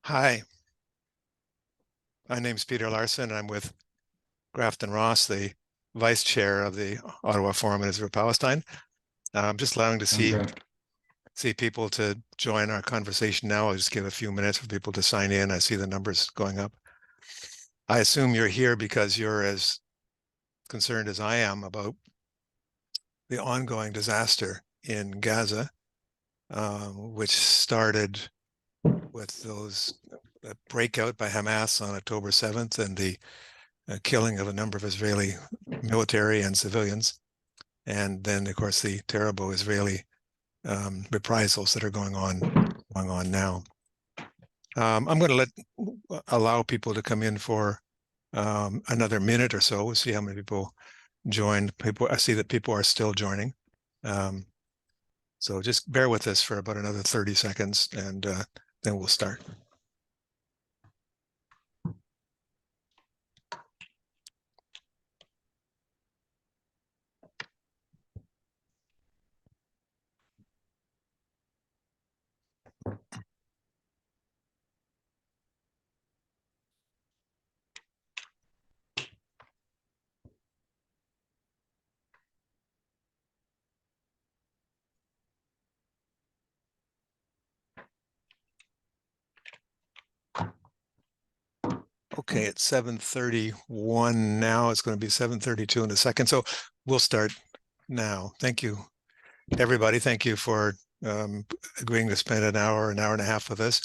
Hi, my name's Peter Larson, and I'm with Grafton Ross, the vice chair of the Ottawa Forum on Israel-Palestine. I'm just allowing to see people to join our conversation now. I'll just give a few minutes for people to sign in. I see the numbers going up. I assume you're here because you're as concerned as I am about the ongoing disaster in Gaza, which started with those breakout by Hamas on October 7th and the killing of a number of Israeli military and civilians. And then, of course, the terrible Israeli reprisals that are going on now. I'm going to allow people to come in for another minute or so. We'll see how many people join. I see that people are still joining. So just bear with us for about another 30 seconds, and then we'll start. Okay, it's 7:31 now. It's going to be 7:32 in a second. So we'll start now. Thank you, everybody. Thank you for agreeing to spend an hour and a half with us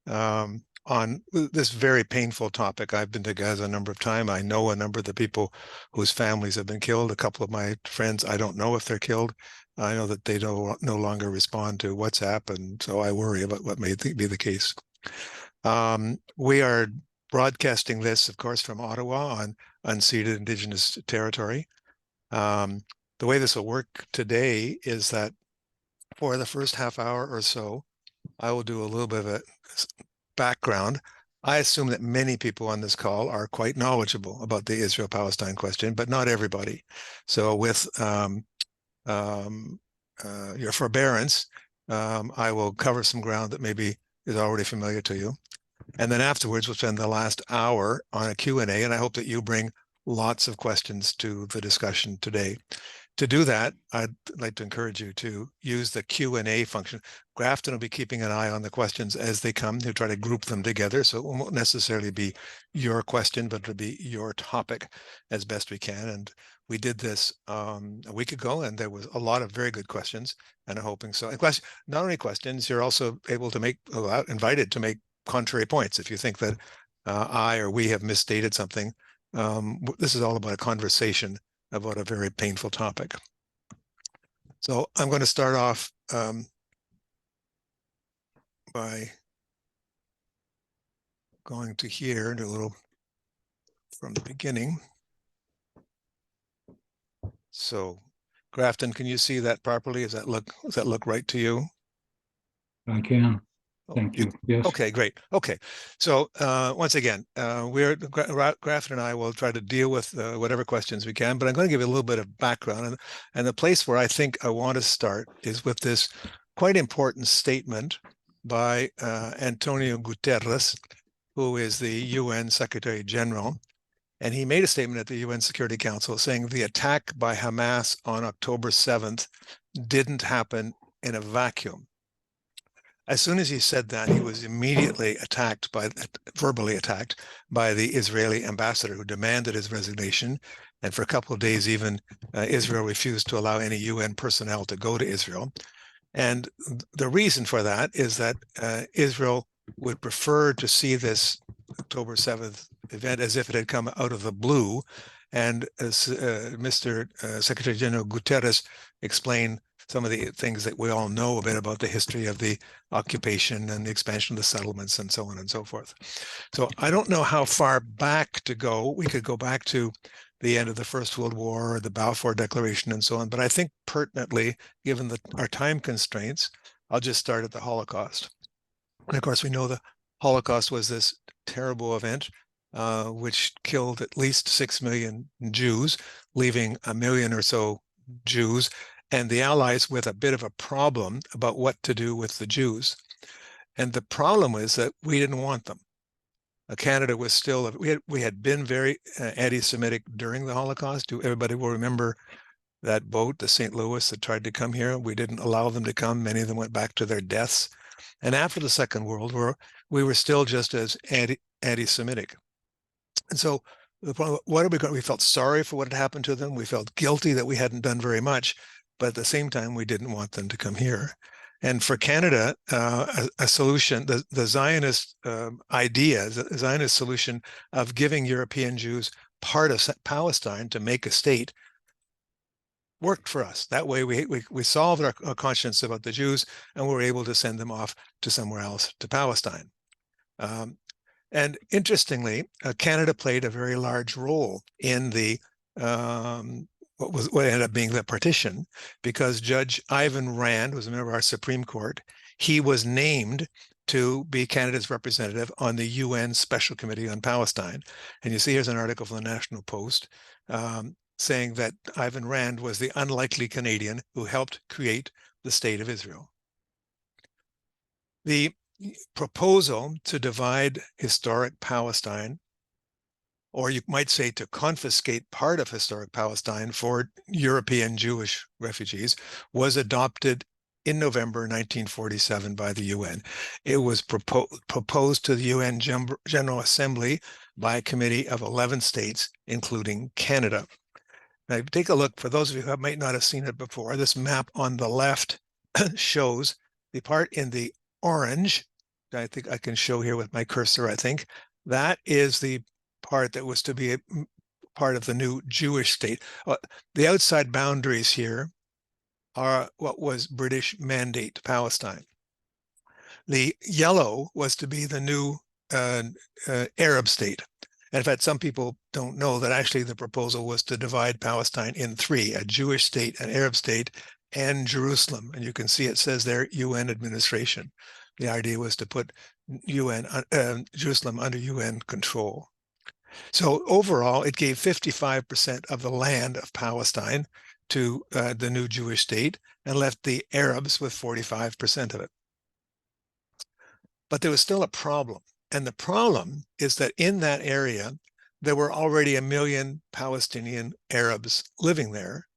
on this very painful topic. I've been to Gaza a number of times. I know a number of the people whose families have been killed. A couple of my friends, I don't know if they're killed. I know that they no longer respond to WhatsApp, and so I worry about what may be the case. We are broadcasting this, of course, from Ottawa on unceded Indigenous territory. The way this will work today is that for the first half hour or so, I will do a little bit of a background. I assume that many people on this call are quite knowledgeable about the Israel-Palestine question, but not everybody. So with your forbearance, I will cover some ground that maybe is already familiar to you. And then afterwards, we'll spend the last hour on a Q&A, and I hope that you bring lots of questions to the discussion today. To do that, I'd like to encourage you to use the Q&A function. Grafton will be keeping an eye on the questions as they come. He'll try to group them together, so it won't necessarily be your question, but it'll be your topic as best we can. And we did this a week ago, and there was a lot of very good questions, and I'm hoping so. And not only questions, you're also able to invited to make contrary points. If you think that I or we have misstated something, this is all about a conversation about a very painful topic. So I'm going to start off by going to here, do a little from the beginning. So Grafton, can you see that properly? Does that look right to you? I can. Thank you. Yes. Okay, great. Okay, so once again, Grafton and I will try to deal with whatever questions we can, but I'm going to give you a little bit of background. And the place where I think I want to start is with this quite important statement by Antonio Guterres, who is the UN Secretary General. And he made a statement at the UN Security Council saying the attack by Hamas on October 7th didn't happen in a vacuum. As soon as he said that, he was immediately verbally attacked by the Israeli ambassador, who demanded his resignation. And for a couple of days, even Israel refused to allow any UN personnel to go to Israel. And the reason for that is that Israel would prefer to see this October 7th event as if it had come out of the blue. And as Mr. Secretary General Guterres explained, some of the things that we all know a bit about the history of the occupation and the expansion of the settlements and so on and so forth. So I don't know how far back to go. We could go back to the end of the First World War, or the Balfour Declaration and so on. But I think pertinently, given our time constraints, I'll just start at the Holocaust. And of course, we know the Holocaust was this terrible event which killed at least 6 million Jews, leaving 1 million or so Jews, and the Allies with a bit of a problem about what to do with the Jews. And the problem was that we didn't want them. Canada was still, we had been very anti-Semitic during the Holocaust. Everybody will remember that boat, the St. Louis, that tried to come here. We didn't allow them to come. Many of them went back to their deaths. And after the Second World War, we were still just as anti-Semitic. And so what are we going? We felt sorry for what had happened to them. We felt guilty that we hadn't done very much, but at the same time, we didn't want them to come here. And for Canada, a solution, the Zionist idea, the Zionist solution of giving European Jews part of Palestine to make a state worked for us. That way we solved our conscience about the Jews, and we were able to send them off to somewhere else, to Palestine. And interestingly, Canada played a very large role in the what ended up being the partition, because Judge Ivan Rand was a member of our Supreme Court. He was named to be Canada's representative on the UN Special Committee on Palestine. And you see here's an article from the National Post saying that Ivan Rand was the unlikely Canadian who helped create the State of Israel. The proposal to divide historic Palestine, or you might say to confiscate part of historic Palestine for European Jewish refugees, was adopted in November 1947 by the UN. It was proposed to the UN General Assembly by a committee of 11 states, including Canada. Now, take a look, for those of you who might not have seen it before, this map on the left shows the part in the orange. I think I can show here with my cursor, I think. That is the part that was to be a part of the new Jewish state. The outside boundaries here are what was British Mandate Palestine. The yellow was to be the new Arab state. And in fact, some people don't know that actually the proposal was to divide Palestine in three: a Jewish state, an Arab state, and Jerusalem. And you can see it says there UN administration. The idea was to put Jerusalem under UN control. So overall, it gave 55% of the land of Palestine to the new Jewish state and left the Arabs with 45% of it. But there was still a problem. And the problem is that in that area, there were already 1 million Palestinian Arabs living there,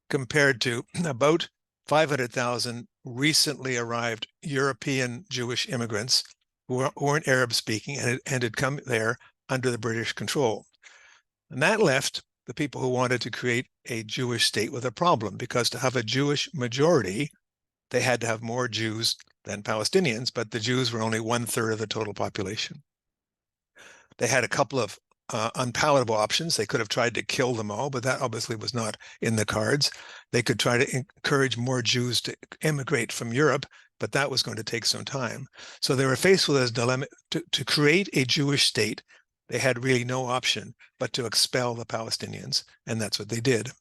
compared to about 500,000 recently arrived European Jewish immigrants who weren't Arab speaking and had come there under the British control. And that left the people who wanted to create a Jewish state with a problem, because to have a Jewish majority, they had to have more Jews than Palestinians, but the Jews were only 1/3 of the total population. They had a couple of unpalatable options. They could have tried to kill them all, but that obviously was not in the cards. They could try to encourage more Jews to immigrate from Europe, but that was going to take some time. So they were faced with this dilemma: to create a Jewish state, they had really no option but to expel the Palestinians, and that's what they did.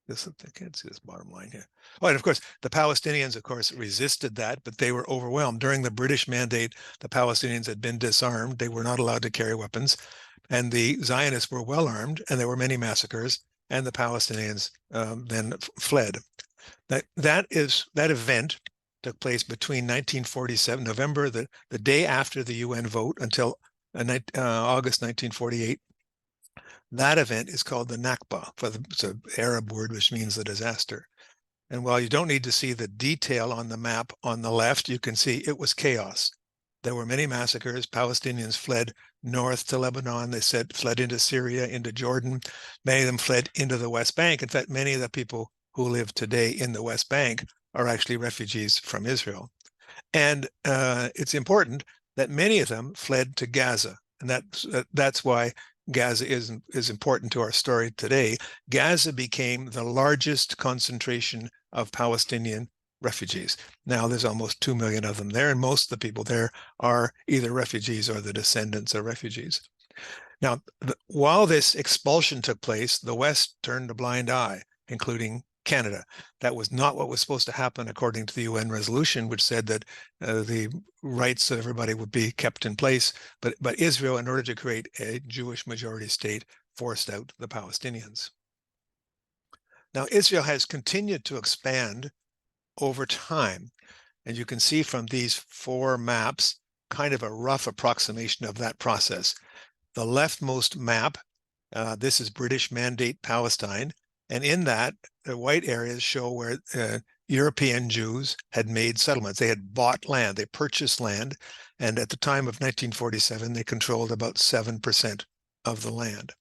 I can't see this bottom line here. Oh, and of course, the Palestinians, of course, resisted that, but they were overwhelmed. During the British Mandate, the Palestinians had been disarmed. They were not allowed to carry weapons. And the Zionists were well armed, and there were many massacres, and the Palestinians then fled. That event took place between 1947, November, the day after the UN vote, until August 1948. That event is called the Nakba. It's an Arab word which means the disaster. And while you don't need to see the detail on the map on the left, you can see it was chaos. There were many massacres. Palestinians fled north to Lebanon. They fled into Syria, into Jordan. Many of them fled into the West Bank. In fact, many of the people who live today in the West Bank are actually refugees from Israel. And it's important that many of them fled to Gaza. And that's why Gaza is important to our story today. Gaza became the largest concentration of Palestinian refugees. Now there's almost 2 million of them there, and most of the people there are either refugees or the descendants of refugees. Now, while this expulsion took place, the West turned a blind eye, including Canada. That was not what was supposed to happen according to the UN resolution, which said that the rights of everybody would be kept in place. But Israel, in order to create a Jewish majority state, forced out the Palestinians. Now, Israel has continued to expand over time. And you can see from these four maps kind of a rough approximation of that process. The leftmost map, this is British Mandate Palestine, and in that, the white areas show where European Jews had made settlements. They had bought land, they purchased land, and at the time of 1947, they controlled about 7% of the land.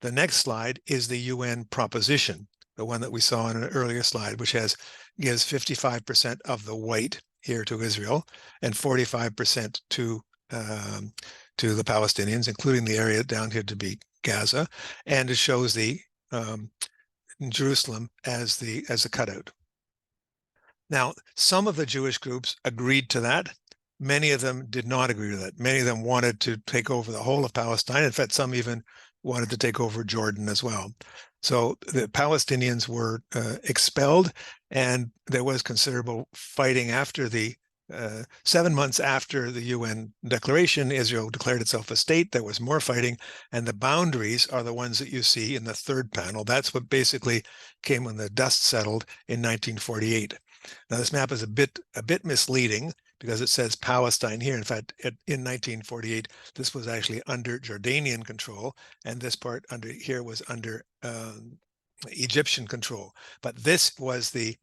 The next slide is the UN proposition, the one that we saw in an earlier slide, which gives 55% of the white here to Israel and 45% to the Palestinians, including the area down here to be Gaza, and it shows the Jerusalem as a cutout. Now, some of the Jewish groups agreed to that. Many of them did not agree with that. Many of them wanted to take over the whole of Palestine. In fact, some even wanted to take over Jordan as well. So the Palestinians were expelled, and there was considerable fighting after 7 months after the UN declaration. Israel declared itself a state. There was more fighting, and the boundaries are the ones that you see in the third panel. That's what basically came when the dust settled in 1948. Now, this map is a bit misleading because it says Palestine here. In fact, in 1948, this was actually under Jordanian control, and this part under here was under Egyptian control. But this was the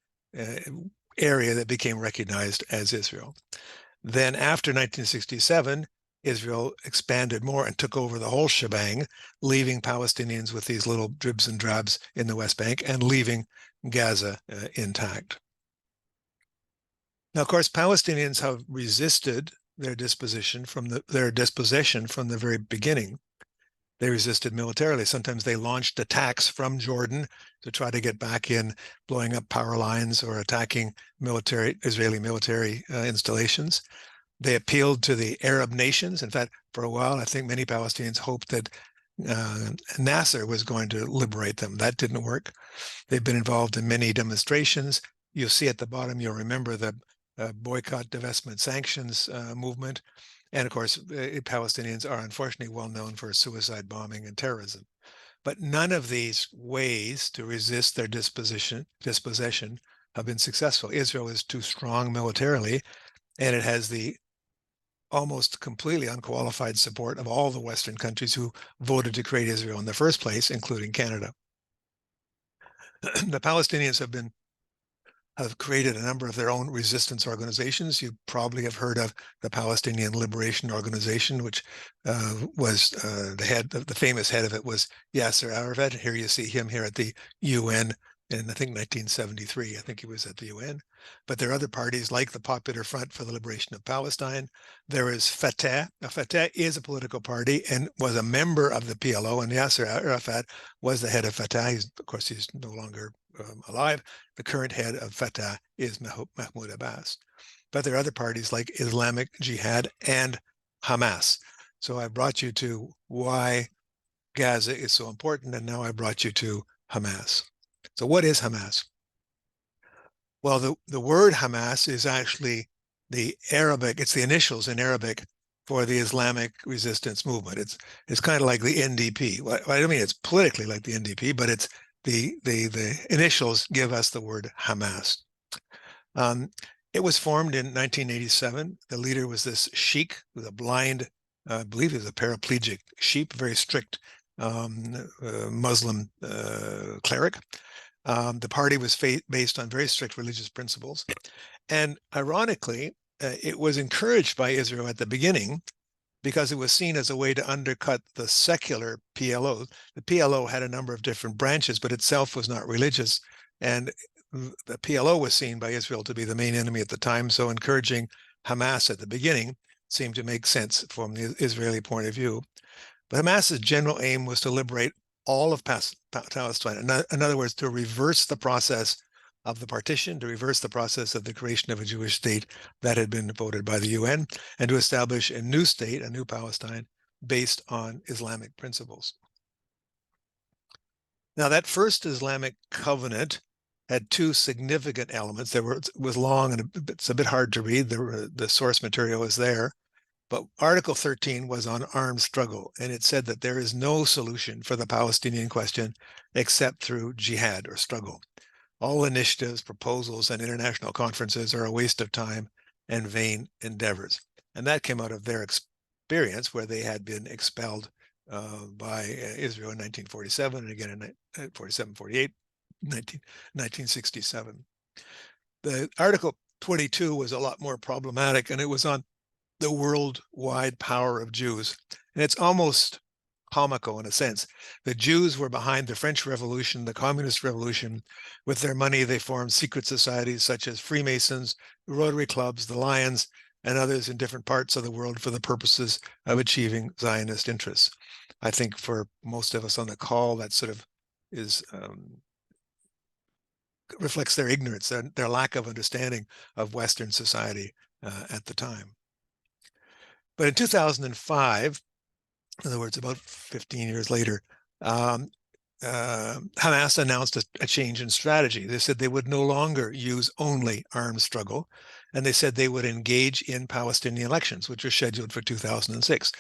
area that became recognized as Israel. Then after 1967, Israel expanded more and took over the whole shebang, leaving Palestinians with these little dribs and drabs in the West Bank and leaving Gaza intact. Now, of course, Palestinians have resisted their dispossession from the very beginning. They resisted militarily. Sometimes they launched attacks from Jordan to try to get back in, blowing up power lines or attacking Israeli military installations. They appealed to the Arab nations. In fact, for a while, I think many Palestinians hoped that Nasser was going to liberate them. That didn't work. They've been involved in many demonstrations. You'll see at the bottom, you'll remember the boycott, divestment, sanctions movement. And of course, Palestinians are unfortunately well known for suicide bombing and terrorism. But none of these ways to resist their dispossession have been successful. Israel is too strong militarily, and it has the almost completely unqualified support of all the Western countries who voted to create Israel in the first place, including Canada. The Palestinians have created a number of their own resistance organizations. You probably have heard of the Palestinian Liberation Organization, which was the famous head of it was Yasser Arafat. Here you see him here at the UN in, I think, 1973. I think he was at the UN. But there are other parties like the Popular Front for the Liberation of Palestine. There is Fatah. Now, Fatah is a political party and was a member of the PLO, and Yasser Arafat was the head of Fatah. Of course, he's no longer alive. The current head of Fatah is Mahmoud Abbas. But there are other parties like Islamic Jihad and Hamas. So I brought you to why Gaza is so important, and now I brought you to Hamas. So what is Hamas? Well, the word Hamas is actually the Arabic, it's the initials in Arabic for the Islamic resistance movement. It's kind of like the NDP. Well, I don't mean it's politically like the NDP, but it's the initials give us the word Hamas. It was formed in 1987. The leader was this sheikh with a blind, I believe he was a paraplegic sheikh, very strict Muslim cleric. The party was based on very strict religious principles. And ironically, it was encouraged by Israel at the beginning because it was seen as a way to undercut the secular PLO. The PLO had a number of different branches, but itself was not religious. And the PLO was seen by Israel to be the main enemy at the time. So encouraging Hamas at the beginning seemed to make sense from the Israeli point of view. But Hamas's general aim was to liberate all of Palestine. In other words, to reverse the process of the partition, to reverse the process of the creation of a Jewish state that had been voted by the UN, and to establish a new state, a new Palestine, based on Islamic principles. Now, that first Islamic covenant had two significant elements. It was long and it's a bit hard to read. The source material is there. But Article 13 was on armed struggle, and it said that there is no solution for the Palestinian question except through jihad or struggle. All initiatives, proposals, and international conferences are a waste of time and vain endeavors. And that came out of their experience where they had been expelled by Israel in 1947 and again in 47, 48, 1967. The Article 22 was a lot more problematic, and it was on the worldwide power of Jews. And it's almost comical in a sense. The Jews were behind the French Revolution, the Communist Revolution. With their money, they formed secret societies such as Freemasons, Rotary clubs, the Lions, and others in different parts of the world for the purposes of achieving Zionist interests. I think for most of us on the call, that sort of is reflects their ignorance, their lack of understanding of Western society at the time. But in 2005, in other words, about 15 years later, Hamas announced a change in strategy. They said they would no longer use only armed struggle, and they said they would engage in Palestinian elections, which are scheduled for 2006.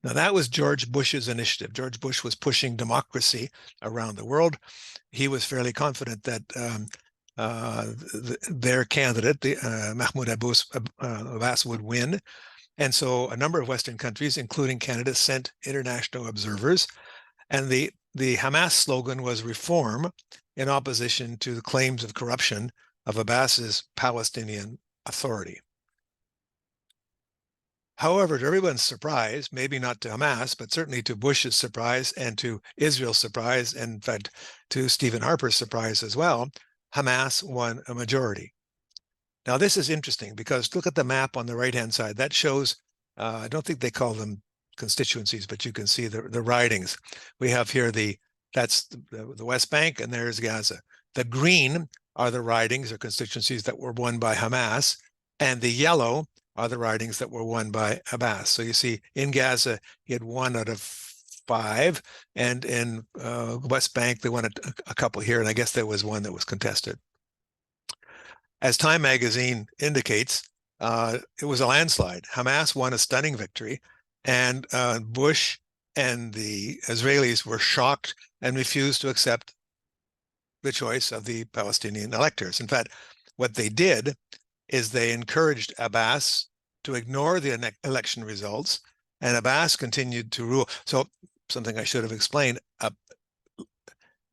Now, that was George Bush's initiative. George Bush was pushing democracy around the world. He was fairly confident that their candidate, Mahmoud Abbas, would win. And so a number of Western countries, including Canada, sent international observers. And the Hamas slogan was reform, in opposition to the claims of corruption of Abbas's Palestinian Authority. However, to everyone's surprise, maybe not to Hamas, but certainly to Bush's surprise and to Israel's surprise, and in fact, to Stephen Harper's surprise as well, Hamas won a majority. Now, this is interesting because look at the map on the right-hand side. That shows, I don't think they call them constituencies, but you can see the ridings. We have here that's the West Bank, and there's Gaza. The green are the ridings or constituencies that were won by Hamas, and the yellow are the ridings that were won by Abbas. So you see in Gaza, he had 1 out of 5, and in West Bank, they won a couple here, and I guess there was one that was contested. As Time magazine indicates, it was a landslide. Hamas won a stunning victory, and Bush and the Israelis were shocked and refused to accept the choice of the Palestinian electors. In fact, what they did is they encouraged Abbas to ignore the election results, and Abbas continued to rule. So something I should have explained,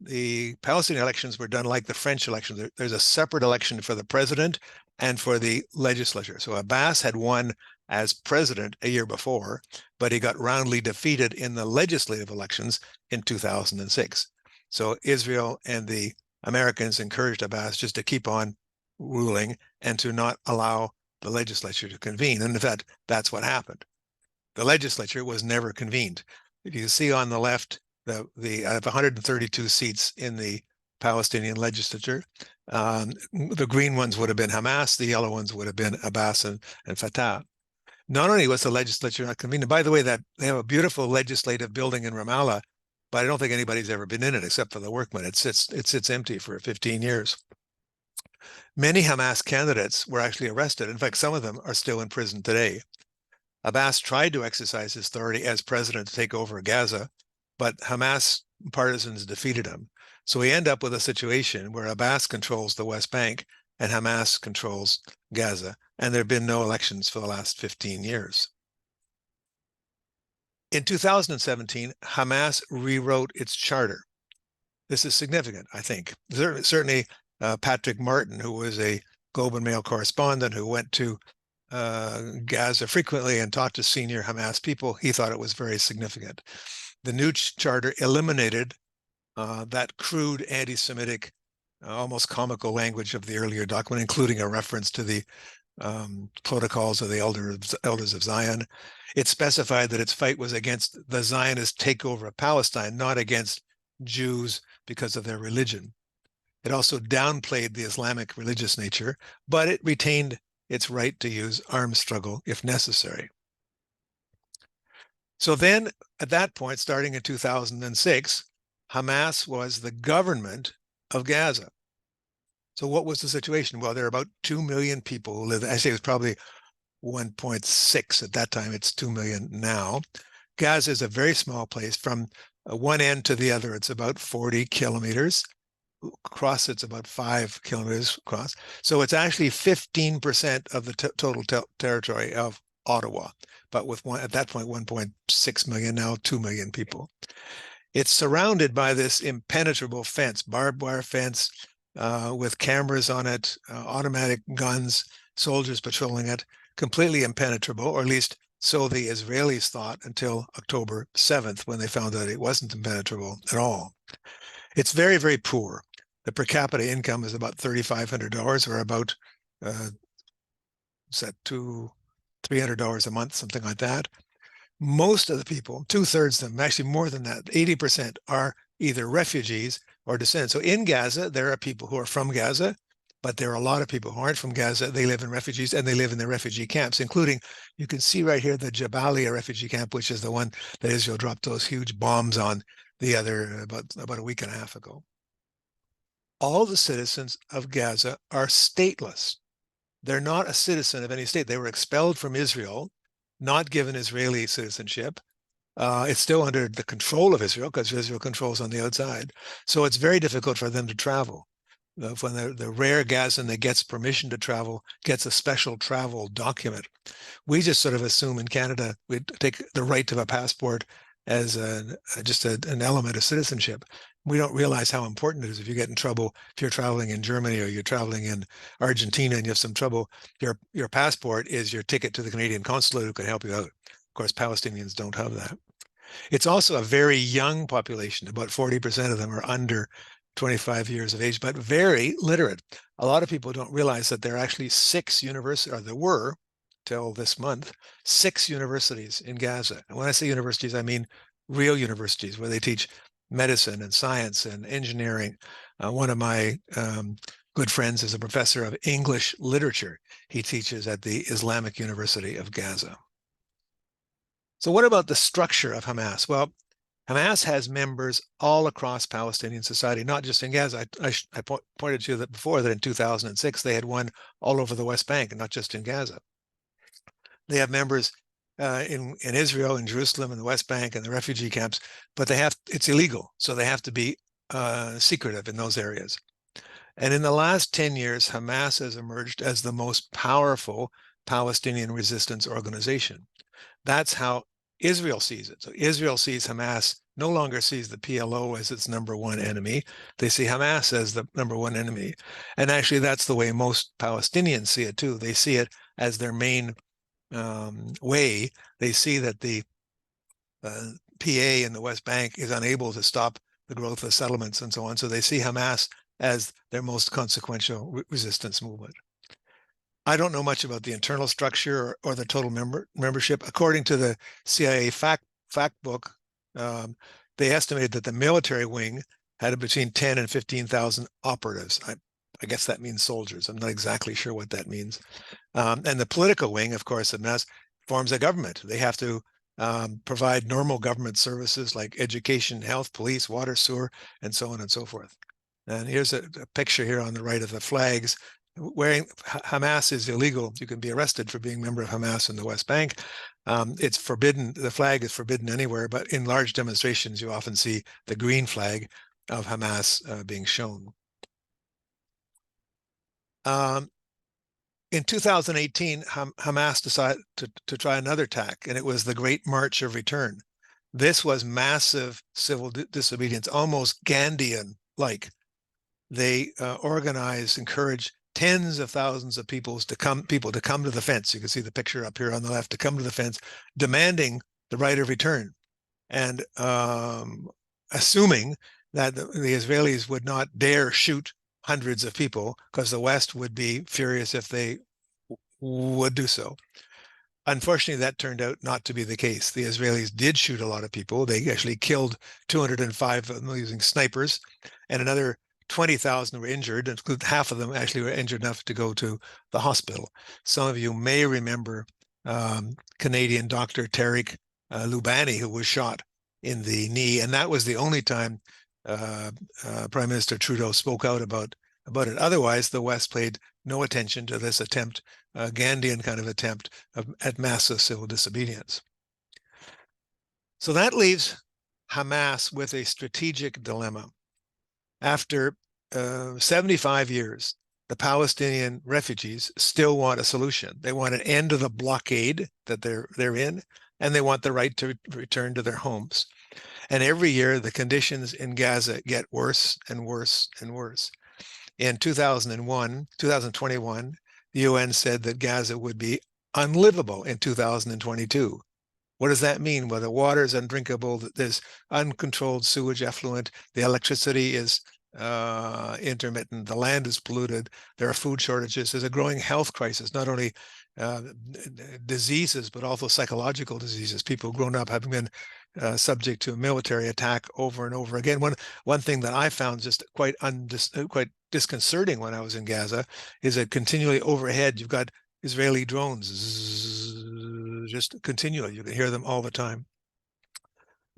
the Palestinian elections were done like the French elections. There's a separate election for the president and for the legislature. So Abbas had won as president a year before, but he got roundly defeated in the legislative elections in 2006. So Israel and the Americans encouraged Abbas just to keep on ruling and to not allow the legislature to convene. And in fact, that's what happened. The legislature was never convened. If you see on the left, the 132 seats in the Palestinian legislature. The green ones would have been Hamas, the yellow ones would have been Abbas and Fatah. Not only was the legislature not convened, by the way, that they have a beautiful legislative building in Ramallah, but I don't think anybody's ever been in it except for the workmen. It sits empty for 15 years. Many Hamas candidates were actually arrested. In fact, some of them are still in prison today. Abbas tried to exercise his authority as president to take over Gaza, but Hamas partisans defeated him. So we end up with a situation where Abbas controls the West Bank and Hamas controls Gaza, and there have been no elections for the last 15 years. In 2017, Hamas rewrote its charter. This is significant, I think. Certainly, Patrick Martin, who was a Globe and Mail correspondent who went to Gaza frequently and talked to senior Hamas people, he thought it was very significant. The new charter eliminated that crude anti-Semitic, almost comical language of the earlier document, including a reference to the protocols of the elders of Zion. It specified that its fight was against the Zionist takeover of Palestine, not against Jews because of their religion. It also downplayed the Islamic religious nature, but it retained its right to use armed struggle if necessary. So then, at that point, starting in 2006, Hamas was the government of Gaza. So what was the situation? Well, there are about 2 million people who live. I say it was probably 1.6 at that time. It's 2 million now. Gaza is a very small place. From one end to the other, it's about 40 kilometers. across it's about 5 kilometers across. So it's actually 15% of the total territory of Ottawa, but with at that point 1.6 million, now 2 million people. It's surrounded by this impenetrable fence, barbed wire fence, with cameras on it, automatic guns, soldiers patrolling it, completely impenetrable, or at least so the Israelis thought until October 7th, when they found out it wasn't impenetrable at all. It's very, very poor. The per capita income is about $3,500, or about $300 a month, something like that. Most of the people, 2/3 of them, actually more than that, 80%, are either refugees or descendants. So in Gaza, there are people who are from Gaza, but there are a lot of people who aren't from Gaza. They live in refugees, and they live in the refugee camps, including, you can see right here, the Jabalia refugee camp, which is the one that Israel dropped those huge bombs on the other, about a week and a half ago. All the citizens of Gaza are stateless. They're not a citizen of any state. They were expelled from Israel, not given Israeli citizenship. It's still under the control of Israel, because Israel controls on the outside. So it's very difficult for them to travel. When the rare Gazan that gets permission to travel gets a special travel document. We just sort of assume in Canada we take the right to a passport as just an element of citizenship. We don't realize how important it is. If you get in trouble, if you're traveling in Germany or you're traveling in Argentina and you have some trouble, your passport is your ticket to the Canadian consulate who can help you out. Of course, Palestinians don't have that. It's also a very young population. About 40% of them are under 25 years of age, but very literate. A lot of people don't realize that there are actually 6 universities, or there were till this month, 6 universities in Gaza. And when I say universities, I mean real universities where they teach medicine and science and engineering. One of my good friends is a professor of English literature. He teaches at the Islamic University of Gaza. So what about the structure of Hamas? Well, Hamas has members all across Palestinian society, not just in Gaza. I pointed to you that before, that in 2006, they had one all over the West Bank, and not just in Gaza. They have members in Israel, in Jerusalem, in the West Bank, and the refugee camps, but it's illegal. So they have to be secretive in those areas. And in the last 10 years, Hamas has emerged as the most powerful Palestinian resistance organization. That's how Israel sees it. So Israel sees Hamas, no longer sees the PLO as its number one enemy. They see Hamas as the number one enemy. And actually, that's the way most Palestinians see it too. They see it as their main way. They see that the PA in the West Bank is unable to stop the growth of settlements and so on. So they see Hamas as their most consequential resistance movement. I don't know much about the internal structure or the total membership. According to the CIA fact book, they estimated that the military wing had between 10 and 15,000 operatives. I guess that means soldiers. I'm not exactly sure what that means. And the political wing, of course, Hamas forms a government. They have to provide normal government services like education, health, police, water, sewer, and so on and so forth. And here's a picture here on the right of the flags. Wearing Hamas is illegal. You can be arrested for being a member of Hamas in the West Bank. It's forbidden. The flag is forbidden anywhere, but in large demonstrations, you often see the green flag of Hamas being shown. In 2018, Hamas decided to try another tack, and it was the Great March of Return. This was massive civil disobedience, almost Gandhian-like. They organized, encouraged tens of thousands of people to come to the fence. You can see the picture up here on the left, to come to the fence, demanding the right of return, and assuming that the Israelis would not dare shoot hundreds of people because the West would be furious if they would do so. Unfortunately, that turned out not to be the case. The Israelis did shoot a lot of people. They actually killed 205 of them using snipers, and another 20,000 were injured, and half of them actually were injured enough to go to the hospital. Some of you may remember Canadian doctor Tariq Lubani, who was shot in the knee, and that was the only time Prime Minister Trudeau spoke out about it. Otherwise, the West paid no attention to this attempt, a Gandhian kind of attempt at massive civil disobedience. So that leaves Hamas with a strategic dilemma. After 75 years, the Palestinian refugees still want a solution. They want an end to the blockade that they're in, and they want the right to return to their homes. And every year, the conditions in Gaza get worse and worse and worse. In 2021, the UN said that Gaza would be unlivable in 2022. What does that mean? Well, the water is undrinkable. There's uncontrolled sewage effluent. The electricity is intermittent. The land is polluted. There are food shortages. There's a growing health crisis, not only uh, diseases, but also psychological diseases. People grown up having been subject to a military attack over and over again. One thing that I found just quite disconcerting when I was in Gaza is that continually overhead you've got Israeli drones just continually. You can hear them all the time.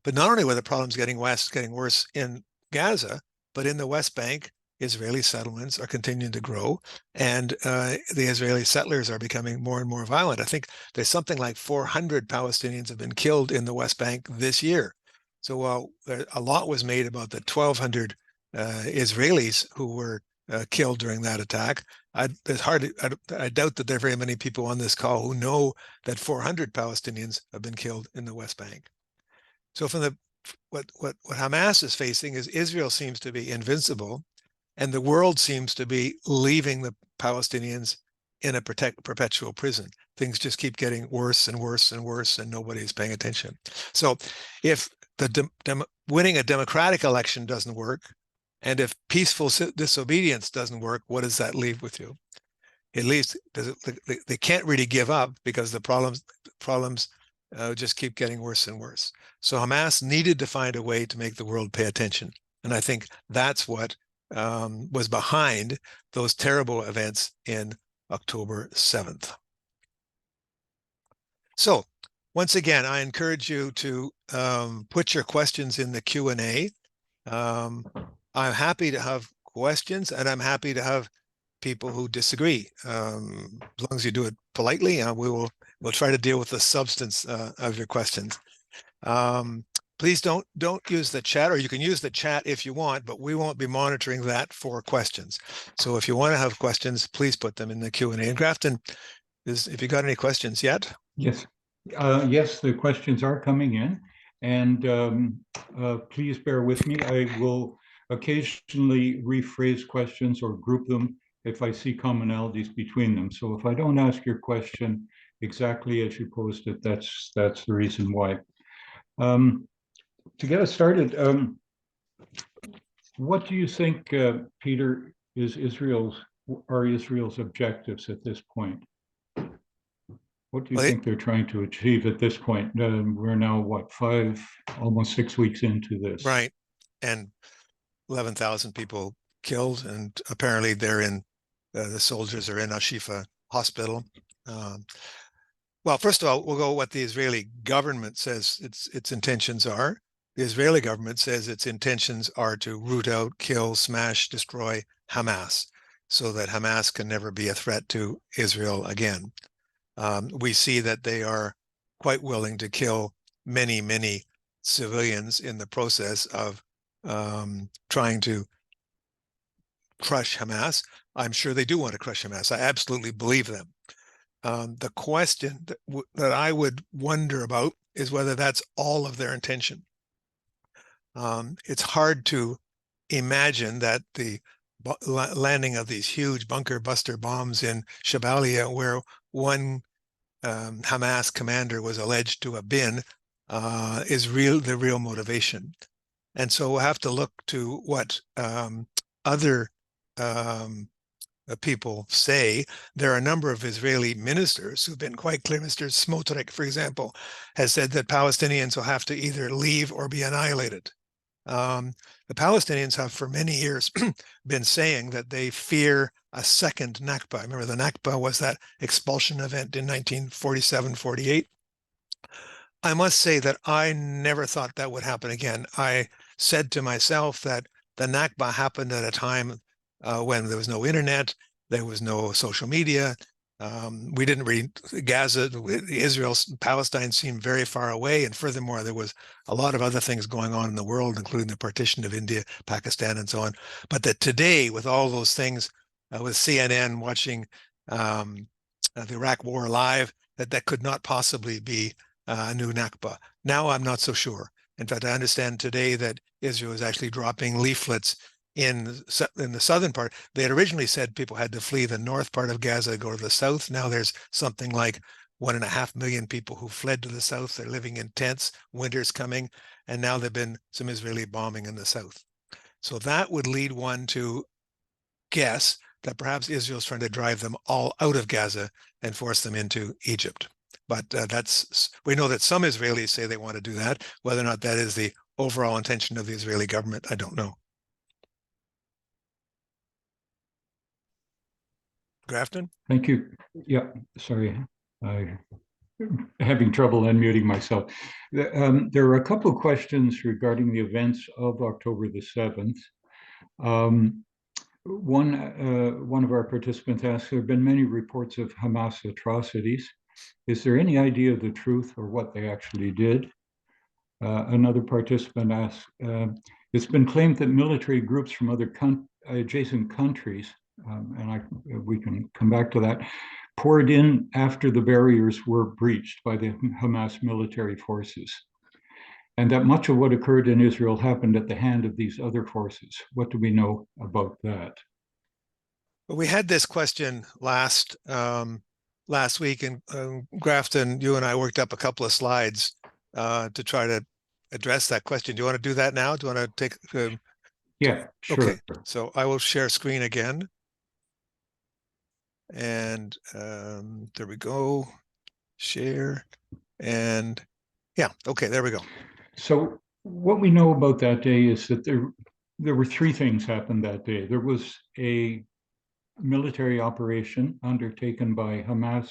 But not only were the problems getting worse in Gaza, but in the West Bank, Israeli settlements are continuing to grow, and the Israeli settlers are becoming more and more violent. I think there's something like 400 Palestinians have been killed in the West Bank this year. So while a lot was made about the 1,200 Israelis who were killed during that attack, I doubt that there are very many people on this call who know that 400 Palestinians have been killed in the West Bank. So from what Hamas is facing is Israel seems to be invincible, and the world seems to be leaving the Palestinians in a perpetual prison. Things just keep getting worse and worse and worse, and nobody's paying attention. So if winning a democratic election doesn't work, and if peaceful disobedience doesn't work, what does that leave with you? At least they can't really give up because the problems just keep getting worse and worse. So Hamas needed to find a way to make the world pay attention. And I think that's what was behind those terrible events in October 7th. So once again, I encourage you to put your questions in the Q&A. I'm happy to have questions, and I'm happy to have people who disagree. As long as you do it politely, we'll try to deal with the substance of your questions. Please don't use the chat, or you can use the chat if you want, but we won't be monitoring that for questions. So if you want to have questions, please put them in the Q&A. And Grafton, have you got any questions yet? Yes. Yes, the questions are coming in, and please bear with me. I will occasionally rephrase questions or group them if I see commonalities between them. So if I don't ask your question exactly as you posed it, that's the reason why. To get us started, what do you think, Peter, are Israel's objectives at this point? What do you think they're trying to achieve at this point? We're now, what, almost 6 weeks into this? Right. And 11,000 people killed, and apparently the soldiers are in Al-Shifa hospital. Well, first of all, we'll go what the Israeli government says its intentions are. The Israeli government says its intentions are to root out, kill, smash, destroy Hamas, so that Hamas can never be a threat to Israel again. We see that they are quite willing to kill many, many civilians in the process of trying to crush Hamas. I'm sure they do want to crush Hamas. I absolutely believe them. The question that I would wonder about is whether that's all of their intention. It's hard to imagine that the landing of these huge bunker buster bombs in Jabalia, where one Hamas commander was alleged to have been, is the real motivation. And so we'll have to look to what other people say. There are a number of Israeli ministers who've been quite clear. Mr. Smotrich, for example, has said that Palestinians will have to either leave or be annihilated. The Palestinians have for many years been saying that they fear a second Nakba. Remember, the Nakba was that expulsion event in 1947-48. I must say that I never thought that would happen again. I said to myself that the Nakba happened at a time when there was no internet, there was no social media, We didn't read Gaza, Israel, Palestine seemed very far away. And furthermore, there was a lot of other things going on in the world, including the partition of India, Pakistan, and so on. But that today, with all those things, with CNN watching the Iraq War live, that could not possibly be a new Nakba. Now I'm not so sure. In fact, I understand today that Israel is actually dropping leaflets in the southern part. They had originally said people had to flee the north part of Gaza, go to the south. Now there's something like 1.5 million people who fled to the south. They're living in tents, winter's coming, and now there've been some Israeli bombing in the south. So that would lead one to guess that perhaps Israel's trying to drive them all out of Gaza and force them into Egypt. But we know that some Israelis say they want to do that. Whether or not that is the overall intention of the Israeli government, I don't know. Grafton? Thank you. Yeah, sorry. I'm having trouble unmuting myself. There are a couple of questions regarding the events of October the 7th. One of our participants asked, there have been many reports of Hamas atrocities. Is there any idea of the truth or what they actually did? Another participant asked, it's been claimed that military groups from other adjacent countries, and we can come back to that, poured in after the barriers were breached by the Hamas military forces, and that much of what occurred in Israel happened at the hand of these other forces. What do we know about that? Well, we had this question last week, and Grafton, you and I worked up a couple of slides to try to address that question. Do you want to do that now? Do you want to take? Yeah, sure. Okay, so I will share screen again. And there we go. Share. And yeah, okay, there we go. So what we know about that day is that there were three things happened that day. There was a military operation undertaken by Hamas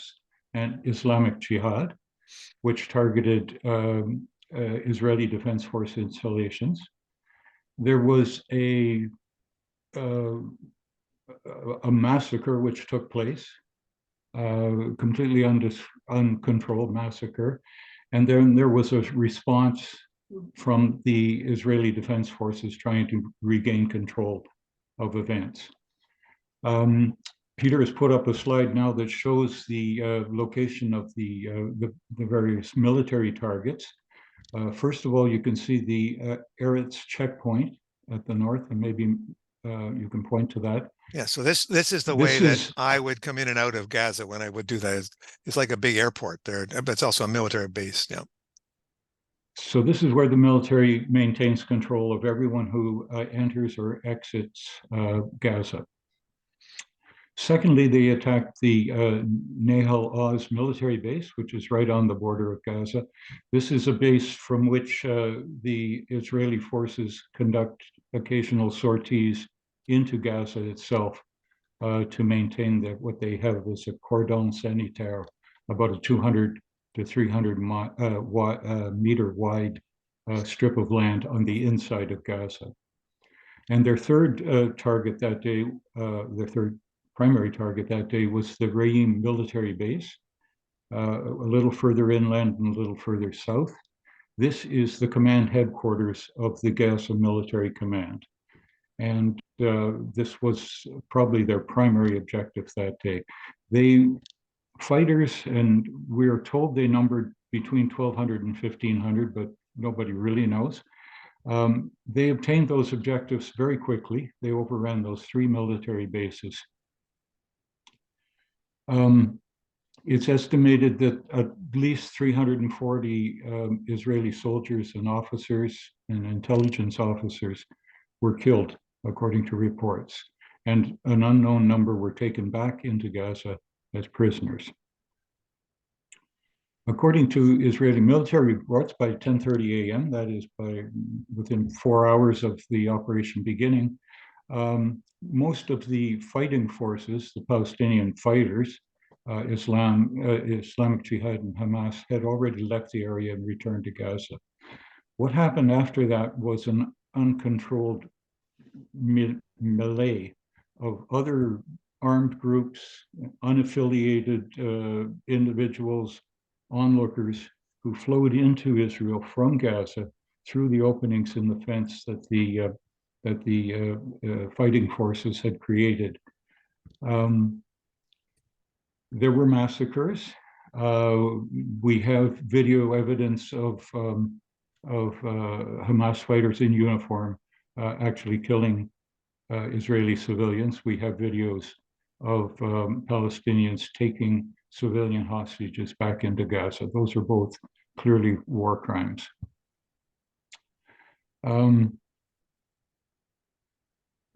and Islamic Jihad, which targeted Israeli Defense Force installations. There was a massacre which took place, completely uncontrolled massacre. And then there was a response from the Israeli Defense Forces trying to regain control of events. Peter has put up a slide now that shows the location of the various military targets. First of all, you can see the Eretz checkpoint at the north, and maybe you can point to that. Yeah, so this is the way that I would come in and out of Gaza when I would do that. It's like a big airport there, but it's also a military base. Yeah. So this is where the military maintains control of everyone who enters or exits Gaza. Secondly, they attacked the Nahal Oz military base, which is right on the border of Gaza. This is a base from which the Israeli forces conduct occasional sorties into Gaza itself to maintain what they have as a cordon sanitaire, about a 200 to 300 meter wide strip of land on the inside of Gaza. And their third target that day, their third primary target that day was the Reim military base, a little further inland and a little further south. This is the command headquarters of the Gaza Military Command. And this was probably their primary objective that day. Fighters, and we're told they numbered between 1,200 and 1,500, but nobody really knows. They obtained those objectives very quickly. They overran those three military bases. It's estimated that at least 340 Israeli soldiers and officers and intelligence officers were killed, according to reports, and an unknown number were taken back into Gaza as prisoners. According to Israeli military reports, by 10:30 a.m., that is within 4 hours of the operation beginning, most of the fighting forces, the Palestinian fighters, Islamic Jihad and Hamas, had already left the area and returned to Gaza. What happened after that was an uncontrolled melee of other armed groups, unaffiliated individuals, onlookers who flowed into Israel from Gaza through the openings in the fence that the fighting forces had created. There were massacres. We have video evidence of Hamas fighters in uniform actually killing Israeli civilians. We have videos of Palestinians taking civilian hostages back into Gaza. Those are both clearly war crimes.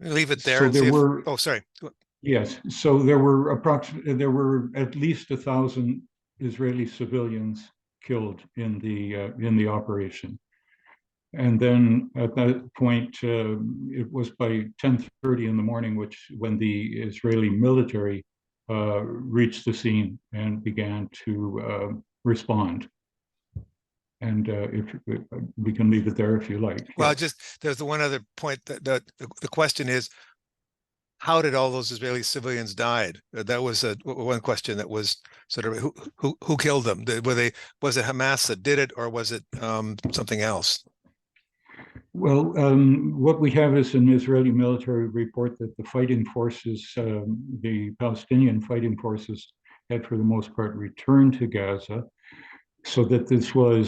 Leave it there So and there see if, were, oh, sorry. yes, so there were at least 1,000 Israeli civilians killed in the operation. And then at that point, it was by 10:30 in the morning, when the Israeli military reached the scene and began to respond. And if we can leave it there if you like. Well, Yes. just there's the one other point that the question is, how did all those Israeli civilians died? That was one question that was sort of who killed them? Was it Hamas that did it, or was it something else? Well, what we have is an Israeli military report that the fighting forces, the Palestinian fighting forces, had for the most part returned to Gaza, so that this was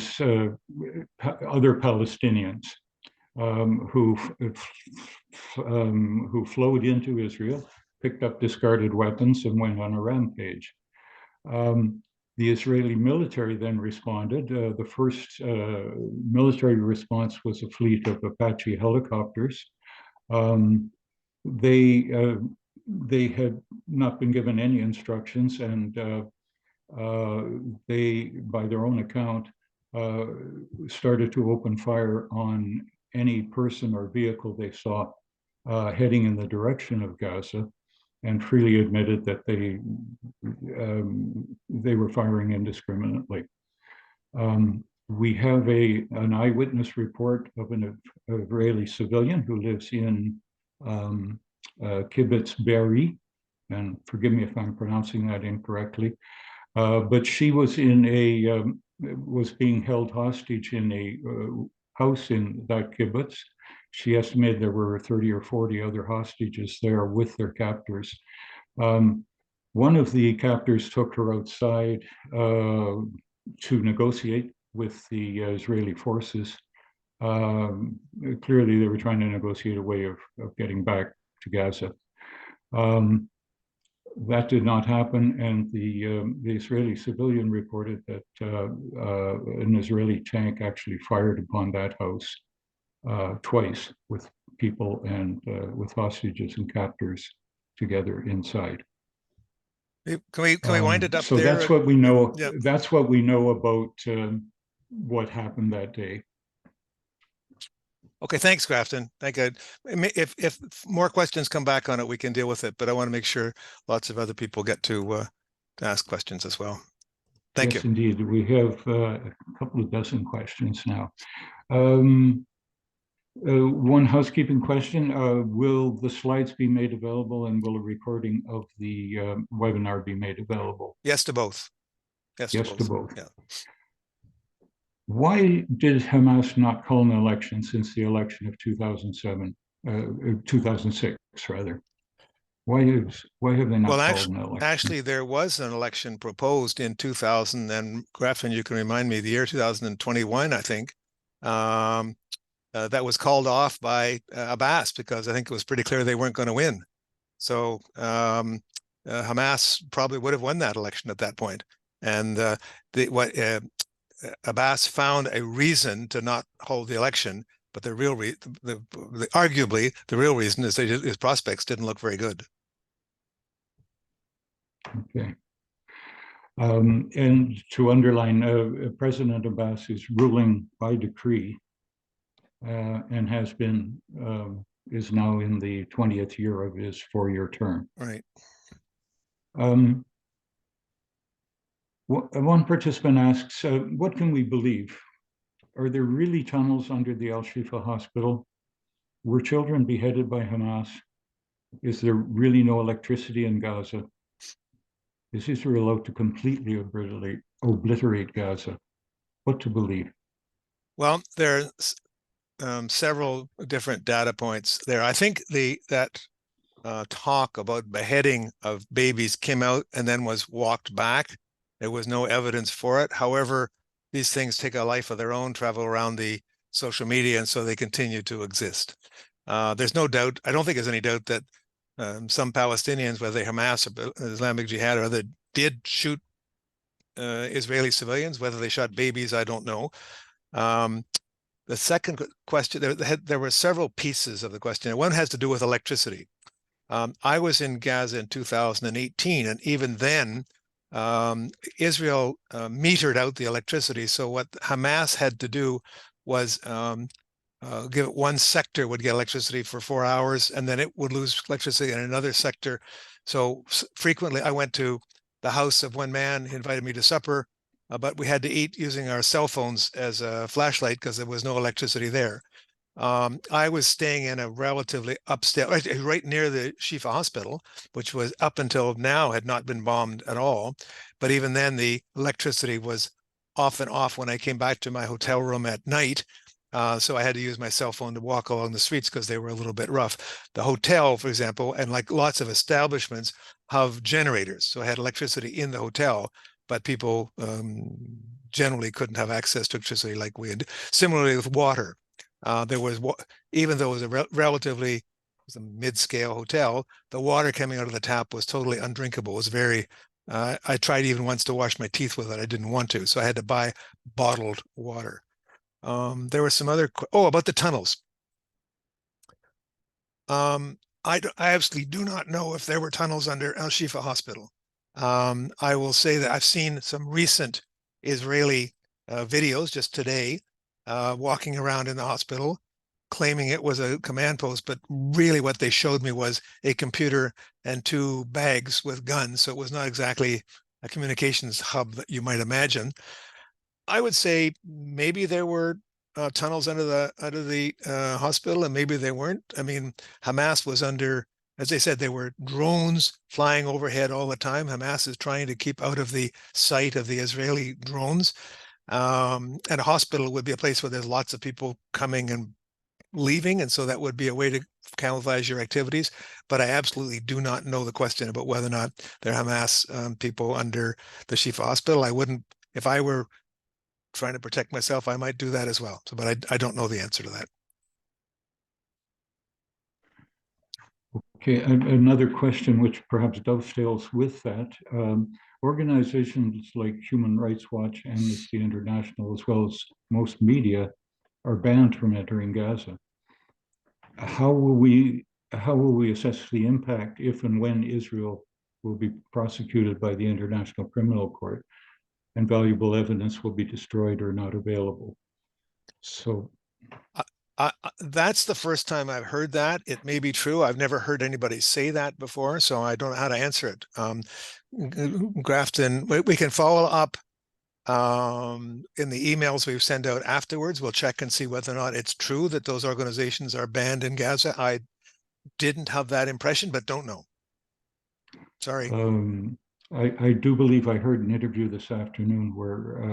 other Palestinians who flowed into Israel, picked up discarded weapons, and went on a rampage. The Israeli military then responded. The first military response was a fleet of Apache helicopters. They had not been given any instructions, and they, by their own account, started to open fire on any person or vehicle they saw heading in the direction of Gaza, and freely admitted that they were firing indiscriminately. We have an eyewitness report of an Israeli civilian who lives in Kibbutz Be'eri, and forgive me if I'm pronouncing that incorrectly, but she was was being held hostage in a house in that kibbutz. She estimated there were 30 or 40 other hostages there with their captors. One of the captors took her outside to negotiate with the Israeli forces. Clearly, they were trying to negotiate a way of getting back to Gaza. That did not happen, and the Israeli civilian reported that an Israeli tank actually fired upon that house twice, with people and with hostages and captors together inside. Can we wind it up so there? that's what we know. Yeah. That's what we know about what happened that day. Okay, thanks, Grafton. Thank you. If more questions come back on it, we can deal with it. But I want to make sure lots of other people get to ask questions as well. Thank Yes, you. indeed. We have a couple of dozen questions now. One housekeeping question. Will the slides be made available, and will a recording of the webinar be made available? Yes to both. Yes to both. Yeah. Why did Hamas not call an election since the election of 2006, rather? Why have they not called an election? Actually, there was an election proposed in 2000, and Grafton, you can remind me, the year 2021, I think. That was called off by Abbas because I think it was pretty clear they weren't going to win. So Hamas probably would have won that election at that point. And Abbas found a reason to not hold the election, but arguably the real reason is that his prospects didn't look very good. Okay. And to underline, President Abbas is ruling by decree and is now in the 20th year of his 4-year term. Right. One participant asks, what can we believe? Are there really tunnels under the Al-Shifa hospital? Were children beheaded by Hamas? Is there really no electricity in Gaza? Is Israel out to completely obliterate Gaza? What to believe? Well, there are several different data points there. I think that talk about beheading of babies came out and then was walked back. There was no evidence for it. However, these things take a life of their own, travel around the social media, and so they continue to exist. There's no doubt, I don't think there's any doubt that some Palestinians, whether they Hamas or Islamic Jihad or other, did shoot Israeli civilians. Whether they shot babies, I don't know. The second question, there were several pieces of the question. One has to do with electricity. I was in Gaza in 2018, and even then, Israel metered out the electricity. So what Hamas had to do was give it one sector would get electricity for 4 hours, and then it would lose electricity in another sector. So frequently, I went to the house of one man. He invited me to supper, but we had to eat using our cell phones as a flashlight because there was no electricity there. I was staying in a relatively upstate, right near the Shifa Hospital, which was up until now had not been bombed at all. But even then, the electricity was off and off when I came back to my hotel room at night. So I had to use my cell phone to walk along the streets because they were a little bit rough. The hotel, for example, and like lots of establishments, have generators. So I had electricity in the hotel, but people generally couldn't have access to electricity like we had. Similarly with water. There was, even though it was a relatively mid-scale hotel, the water coming out of the tap was totally undrinkable. It was very, I tried even once to wash my teeth with it. I didn't want to, so I had to buy bottled water. There were some other, about the tunnels. I absolutely do not know if there were tunnels under Al Shifa Hospital. I will say that I've seen some recent Israeli videos just today, walking around in the hospital, claiming it was a command post, but really what they showed me was a computer and two bags with guns. So it was not exactly a communications hub that you might imagine. I would say maybe there were tunnels under the hospital, and maybe they weren't. I mean, Hamas was under, as they said, there were drones flying overhead all the time. Hamas is trying to keep out of the sight of the Israeli drones. And a hospital would be a place where there's lots of people coming and leaving, and so that would be a way to camouflage your activities. But I absolutely do not know the question about whether or not there are Hamas people under the Shifa Hospital. I wouldn't, if I were trying to protect myself, I might do that as well. So, but I don't know the answer to that. Okay, another question which perhaps dovetails with that. Organizations like Human Rights Watch, Amnesty International, as well as most media, are banned from entering Gaza. How will we assess the impact if and when Israel will be prosecuted by the International Criminal Court and valuable evidence will be destroyed or not available? So that's the first time I've heard that. It may be true. I've never heard anybody say that before, so I don't know how to answer it. Grafton, we can follow up in the emails we've sent out afterwards. We'll check and see whether or not it's true that those organizations are banned in Gaza. I didn't have that impression, but don't know. Sorry. I do believe I heard an interview this afternoon where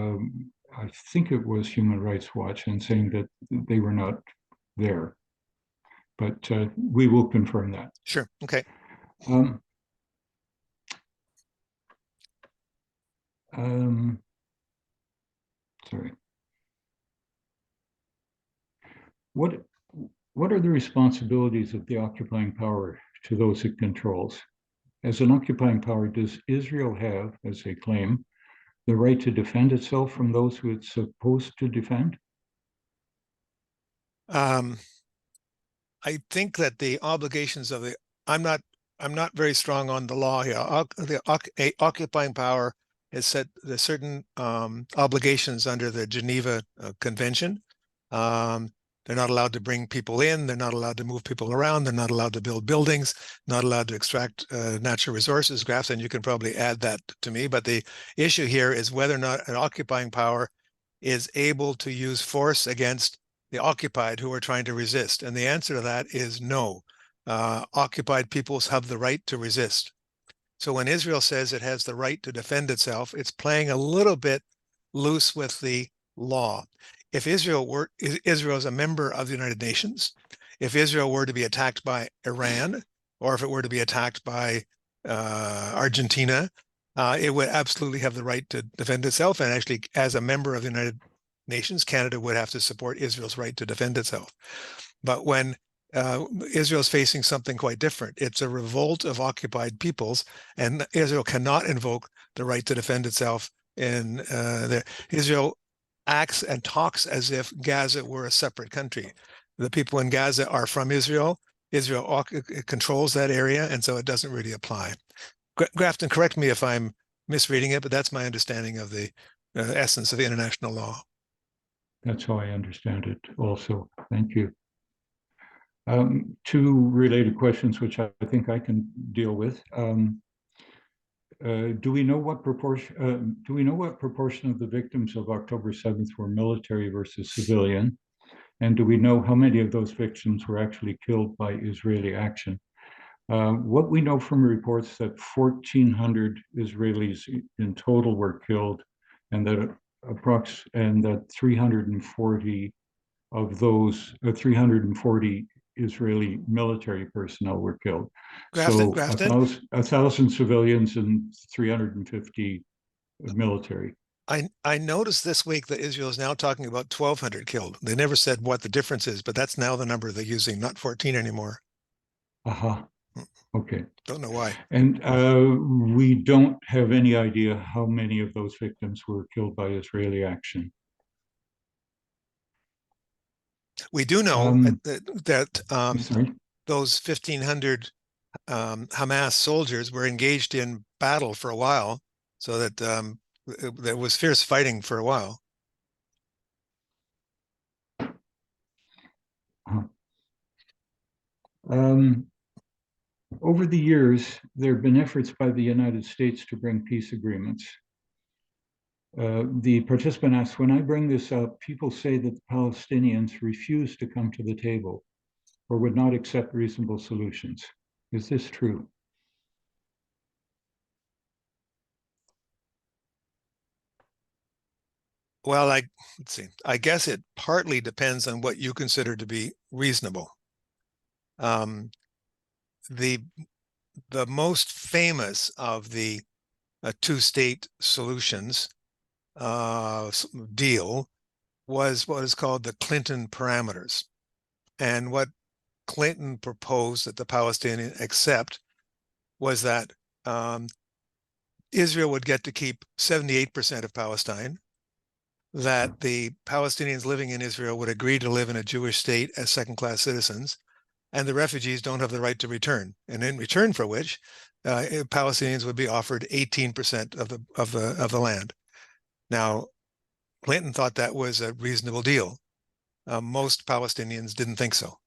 I think it was Human Rights Watch and saying that they were not there, but we will confirm that. Sure. Okay. Sorry. What are the responsibilities of the occupying power to those it controls? As an occupying power, does Israel have, as they claim, the right to defend itself from those who it's supposed to defend? I think that the obligations of the, I'm not very strong on the law here. The occupying power has set the certain obligations under the Geneva Convention. They're not allowed to bring people in. They're not allowed to move people around. They're not allowed to build buildings, not allowed to extract natural resources. Graphs, and you can probably add that to me. But the issue here is whether or not an occupying power is able to use force against the occupied who are trying to resist. And the answer to that is no. occupied peoples have the right to resist. So when Israel says it has the right to defend itself, it's playing a little bit loose with the law. If Israel is a member of the United Nations, if Israel were to be attacked by Iran, or if it were to be attacked by Argentina, it would absolutely have the right to defend itself. And actually, as a member of the United Nations, Canada would have to support Israel's right to defend itself. But when Israel is facing something quite different, it's a revolt of occupied peoples, and Israel cannot invoke the right to defend itself. In Israel acts and talks as if Gaza were a separate country. The people in Gaza are from Israel. Israel controls that area, and so it doesn't really apply. Grafton, correct me if I'm misreading it, but that's my understanding of the essence of international law. That's how I understand it also. Thank you. Two related questions, which I think I can deal with. Do we know what proportion? Do we know what proportion of the victims of October 7th were military versus civilian? And do we know how many of those victims were actually killed by Israeli action? What we know from reports that 1,400 Israelis in total were killed, and that 340 of those 340 Israeli military personnel were killed. Grafton, So 1,000 civilians and 350 military. I noticed this week that Israel is now talking about 1,200 killed. They never said what the difference is, but that's now the number they're using, not 14 anymore. Aha. Okay. Don't know why. And we don't have any idea how many of those victims were killed by Israeli action. We do know that those 1,500 Hamas soldiers were engaged in battle for a while, so that there was fierce fighting for a while. Over the years, there have been efforts by the United States to bring peace agreements. The participant asks, when I bring this up, people say that the Palestinians refuse to come to the table or would not accept reasonable solutions. Is this true? Well, let's see. I guess it partly depends on what you consider to be reasonable. The most famous of the two-state solutions deal was what is called the Clinton parameters. And what Clinton proposed that the Palestinians accept was that Israel would get to keep 78% of Palestine, that the Palestinians living in Israel would agree to live in a Jewish state as second-class citizens, and the refugees don't have the right to return. And in return for which, Palestinians would be offered 18% of the land. Now, Clinton thought that was a reasonable deal. Most Palestinians didn't think so.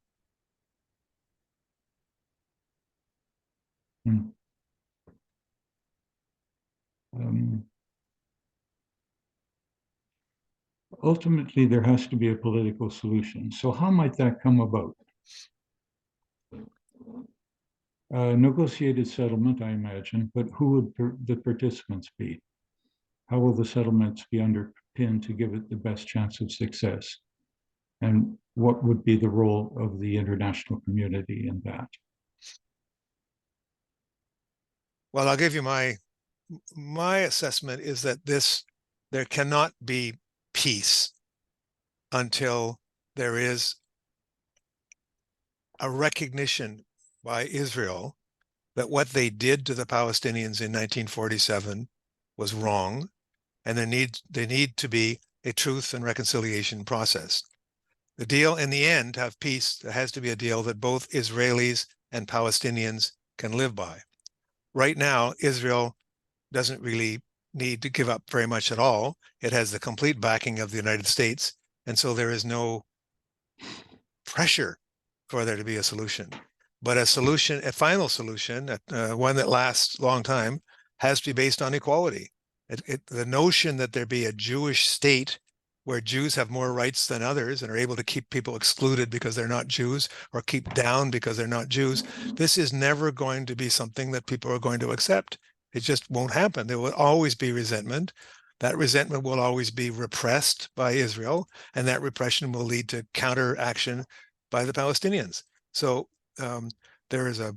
Ultimately, there has to be a political solution. So how might that come about? Negotiated settlement, I imagine, but who would the participants be? How will the settlements be underpinned to give it the best chance of success? And what would be the role of the international community in that? Well, I'll give you my assessment is that there cannot be peace until there is a recognition by Israel that what they did to the Palestinians in 1947 was wrong, and there need to be a truth and reconciliation process. The deal in the end to have peace, there has to be a deal that both Israelis and Palestinians can live by. Right now, Israel doesn't really need to give up very much at all. It has the complete backing of the United States, and so there is no pressure for there to be a solution. But a final solution, one that lasts a long time, has to be based on equality. The notion that there be a Jewish state where Jews have more rights than others and are able to keep people excluded because they're not Jews, or keep down because they're not Jews. This is never going to be something that people are going to accept. It just won't happen. There will always be resentment. That resentment will always be repressed by Israel, and that repression will lead to counteraction by the Palestinians. So there is a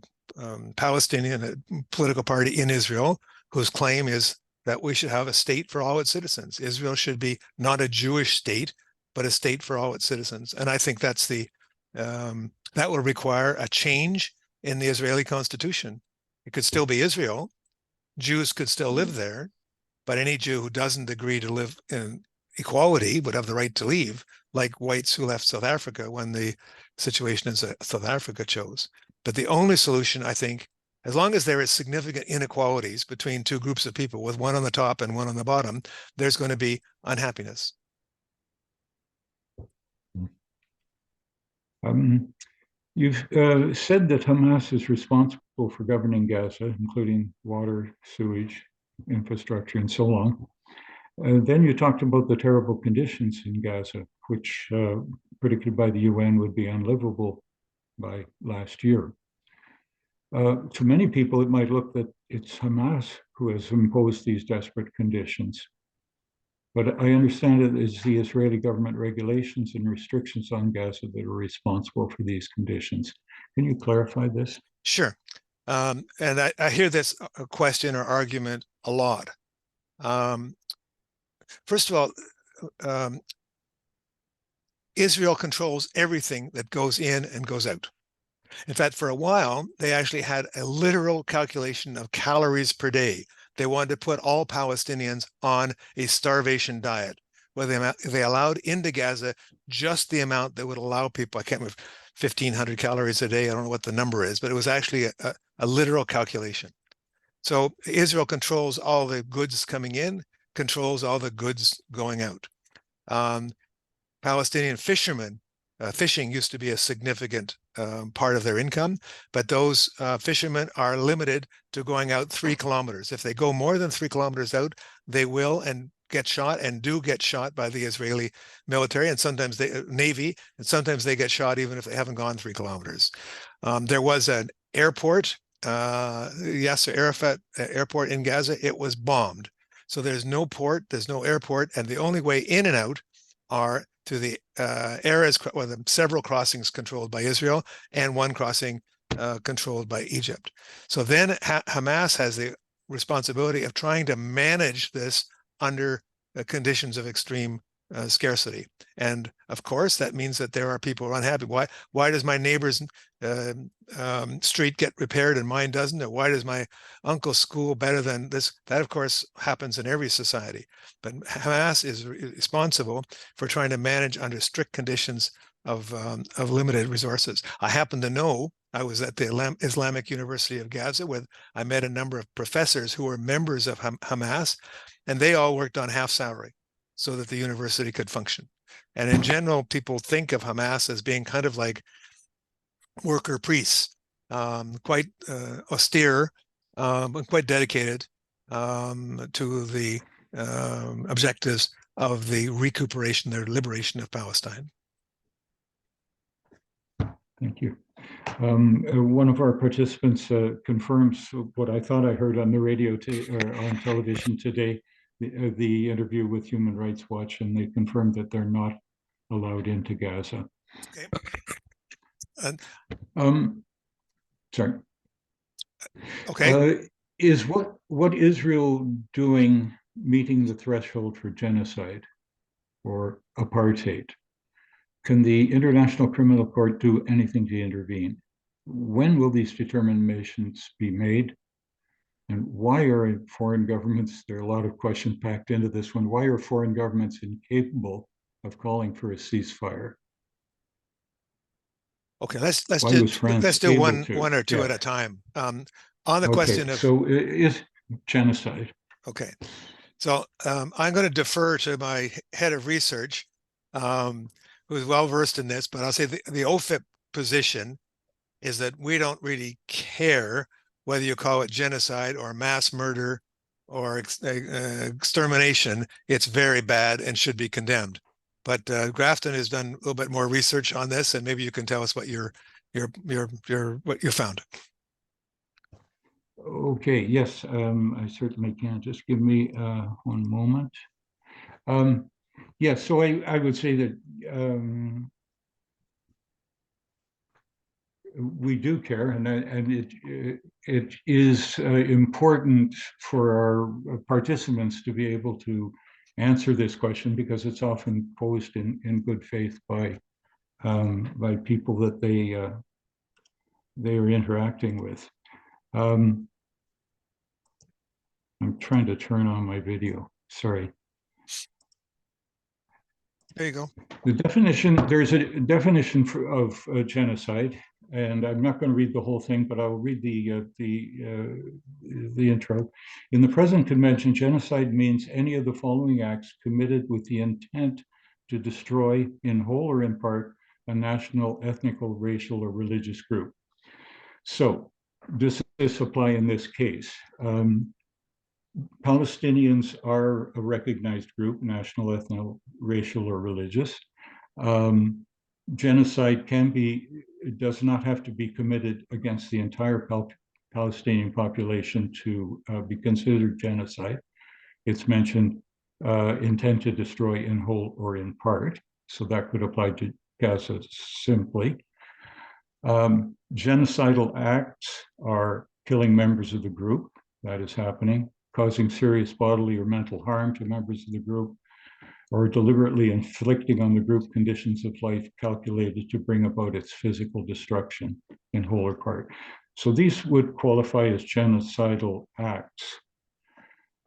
Palestinian political party in Israel whose claim is that we should have a state for all its citizens. Israel should be not a Jewish state, but a state for all its citizens. And I think that's that will require a change in the Israeli constitution. It could still be Israel. Jews could still live there, but any Jew who doesn't agree to live in equality would have the right to leave, like whites who left South Africa when the situation in South Africa chose. But the only solution, I think, as long as there is significant inequalities between two groups of people, with one on the top and one on the bottom, there's going to be unhappiness. You've said that Hamas is responsible for governing Gaza, including water, sewage, infrastructure, and so on. Then you talked about the terrible conditions in Gaza, which, predicted by the UN, would be unlivable by last year. To many people, it might look that it's Hamas who has imposed these desperate conditions. But I understand it is the Israeli government regulations and restrictions on Gaza that are responsible for these conditions. Can you clarify this? Sure. And I hear this question or argument a lot. First of all, Israel controls everything that goes in and goes out. In fact, for a while, they actually had a literal calculation of calories per day. They wanted to put all Palestinians on a starvation diet, where they allowed into Gaza just the amount that would allow people, I can't remember, 1,500 calories a day. I don't know what the number is, but it was actually a literal calculation. So Israel controls all the goods coming in, controls all the goods going out. Palestinian fishermen, fishing used to be a significant part of their income, but those fishermen are limited to going out 3 kilometers. If they go more than 3 kilometers out, they will and get shot, and do get shot by the Israeli military, and sometimes the Navy, and sometimes they get shot even if they haven't gone 3 kilometers. There was an airport, Yasser Arafat airport in Gaza. It was bombed. So there's no port, there's no airport, and the only way in and out are to the areas, well, the several crossings controlled by Israel and one crossing controlled by Egypt. So then Hamas has the responsibility of trying to manage this under conditions of extreme scarcity. And of course, that means that there are people who are unhappy. Why does my neighbor's street get repaired and mine doesn't? Or why does my uncle's school better than this? That, of course, happens in every society. But Hamas is responsible for trying to manage under strict conditions of limited resources. I happen to know, I was at the Islamic University of Gaza, where I met a number of professors who were members of Hamas, and they all worked on half salary so that the university could function. And in general, people think of Hamas as being kind of like worker priests, quite austere, but quite dedicated to the objectives of the recuperation, their liberation of Palestine. Thank you. One of our participants confirms what I thought I heard on the radio or on television today, the interview with Human Rights Watch, and they confirmed that they're not allowed into Gaza. Okay. Sorry. Okay. Is what Israel doing meeting the threshold for genocide or apartheid? Can the International Criminal Court do anything to intervene? When will these determinations be made? And why are foreign governments, there are a lot of questions packed into this one, why are foreign governments incapable of calling for a ceasefire? Okay, let's do one or two at a time. On the question of, so is genocide. Okay, so I'm going to defer to my head of research, who's well versed in this, but I'll say the OFIP position is that we don't really care whether you call it genocide or mass murder or extermination. It's very bad and should be condemned. But Grafton has done a little bit more research on this, and maybe you can tell us what what you found. Okay, yes, I certainly can. Just give me one moment. Yes, so I would say that we do care, and it is important for our participants to be able to answer this question, because it's often posed in good faith by people that they are interacting with. I'm trying to turn on my video. Sorry. There you go. The definition, there's a definition of genocide, and I'm not going to read the whole thing, but I'll read the intro. In the present convention, genocide means any of the following acts committed with the intent to destroy, in whole or in part, a national, ethnical, racial, or religious group. So does this apply in this case? Palestinians are a recognized group, national, ethno, racial, or religious. Genocide does not have to be committed against the entire Palestinian population to be considered genocide. It's mentioned intent to destroy in whole or in part, so that could apply to Gaza simply. Genocidal acts are killing members of the group, that is happening, causing serious bodily or mental harm to members of the group, or deliberately inflicting on the group conditions of life calculated to bring about its physical destruction in whole or part. So these would qualify as genocidal acts.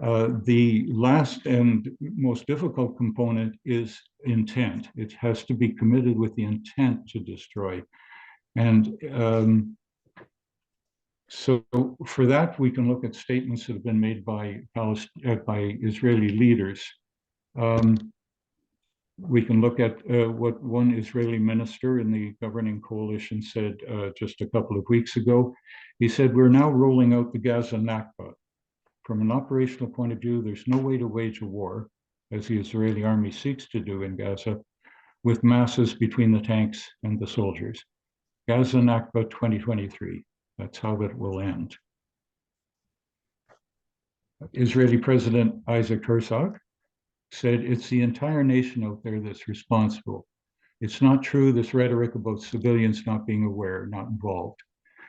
The last and most difficult component is intent. It has to be committed with the intent to destroy. And so for that, we can look at statements that have been made by Israeli leaders. We can look at what one Israeli minister in the governing coalition said just a couple of weeks ago. He said, "We're now rolling out the Gaza Nakba. From an operational point of view, there's no way to wage a war, as the Israeli army seeks to do in Gaza, with masses between the tanks and the soldiers. Gaza Nakba 2023. That's how it will end." Israeli President Isaac Herzog said, "It's the entire nation out there that's responsible. It's not true, this rhetoric about civilians not being aware, not involved.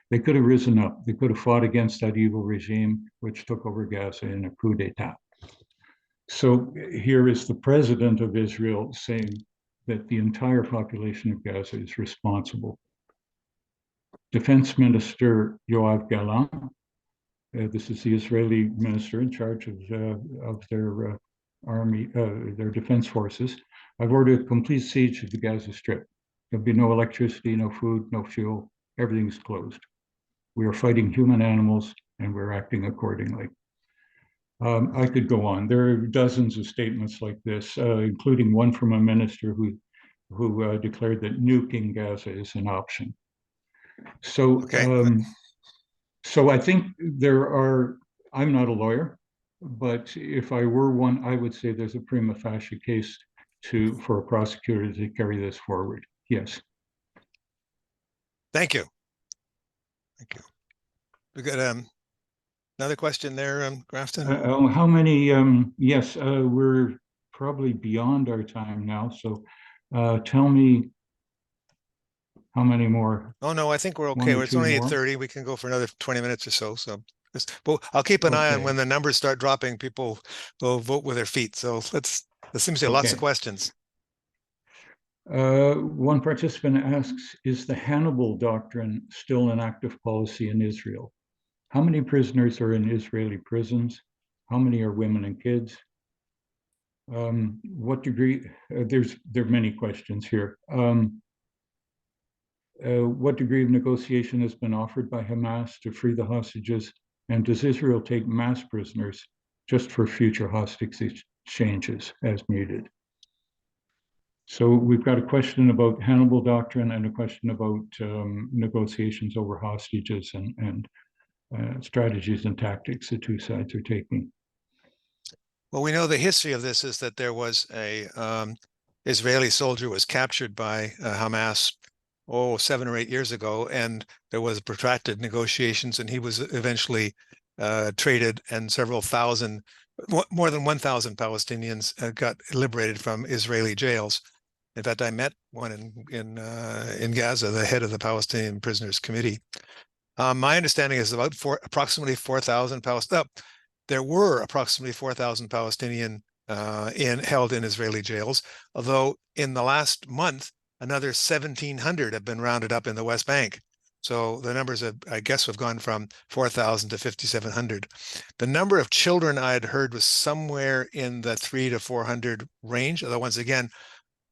They could have risen up. They could have fought against that evil regime, which took over Gaza in a coup d'etat." So here is the president of Israel saying that the entire population of Gaza is responsible. Defense Minister Yoav Gallant, this is the Israeli minister in charge of their army, their defense forces. "I've ordered a complete siege of the Gaza Strip. There'll be no electricity, no food, no fuel. Everything's closed. We are fighting human animals, and we're acting accordingly." I could go on. There are dozens of statements like this, including one from a minister who declared that nuking Gaza is an option. So, Okay. So I think there are, I'm not a lawyer, but if I were one, I would say there's a prima facie case for a prosecutor to carry this forward. Yes. Thank you. Thank you. We got another question there, Grafton? How many? Yes, we're probably beyond our time now. So tell me how many more? Oh, no, I think we're One okay. or It's two only more? 8:30. We can go for another 20 minutes or so. But I'll keep an eye on Okay. when the numbers start dropping. People will vote with their feet. So there seems to be lots of Okay. questions. One participant asks, is the Hannibal Doctrine still an active policy in Israel? How many prisoners are in Israeli prisons? How many are women and kids? What degree, there are many questions here. What degree of negotiation has been offered by Hamas to free the hostages? And does Israel take mass prisoners just for future hostage exchanges as needed? So we've got a question about Hannibal Doctrine and a question about negotiations over hostages and strategies and tactics the two sides are taking. Well, we know the history of this is that there was Israeli soldier was captured by Hamas, 7 or 8 years ago, and there was protracted negotiations, and he was eventually traded, and several thousand, more than 1,000 Palestinians got liberated from Israeli jails. In fact, I met one in Gaza, the head of the Palestinian Prisoners Committee. My understanding is approximately 4,000 Palestinians. There were approximately 4,000 Palestinian held in Israeli jails, although in the last month, another 1,700 have been rounded up in the West Bank. So the numbers have, I guess, have gone from 4,000 to 5,700. The number of children I had heard was somewhere in the 300 to 400 range, although once again,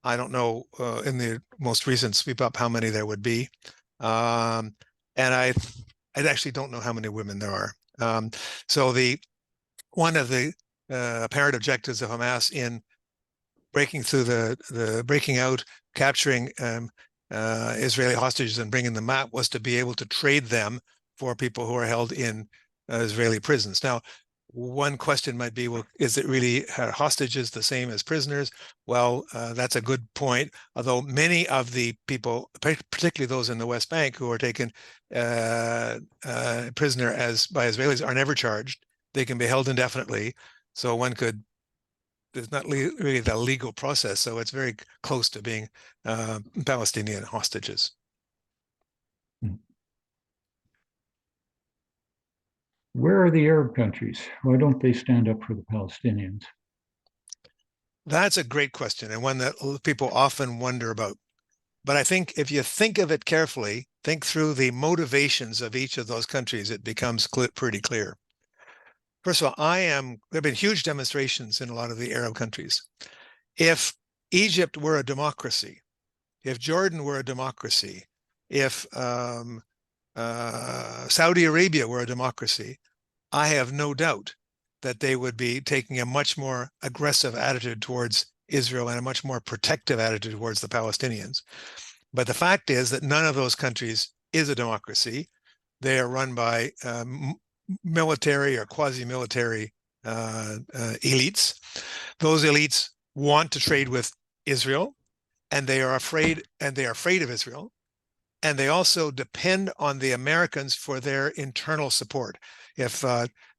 I don't know in the most recent sweep up how many there would be. And I actually don't know how many women there are. So one of the apparent objectives of Hamas in breaking through breaking out, capturing Israeli hostages and bringing them out was to be able to trade them for people who are held in Israeli prisons. Now, one question might be, well, is it really hostages the same as prisoners? Well, that's a good point. Although many of the people, particularly those in the West Bank who are taken prisoner by Israelis, are never charged. They can be held indefinitely. So there's not really the legal process. So it's very close to being Palestinian hostages. Where are the Arab countries? Why don't they stand up for the Palestinians? That's a great question, and one that people often wonder about. But I think if you think of it carefully, think through the motivations of each of those countries, it becomes pretty clear. First of all, there have been huge demonstrations in a lot of the Arab countries. If Egypt were a democracy, if Jordan were a democracy, if Saudi Arabia were a democracy, I have no doubt that they would be taking a much more aggressive attitude towards Israel and a much more protective attitude towards the Palestinians. But the fact is that none of those countries is a democracy. They are run by military or quasi-military elites. Those elites want to trade with Israel, and they are afraid of Israel. And they also depend on the Americans for their internal support. If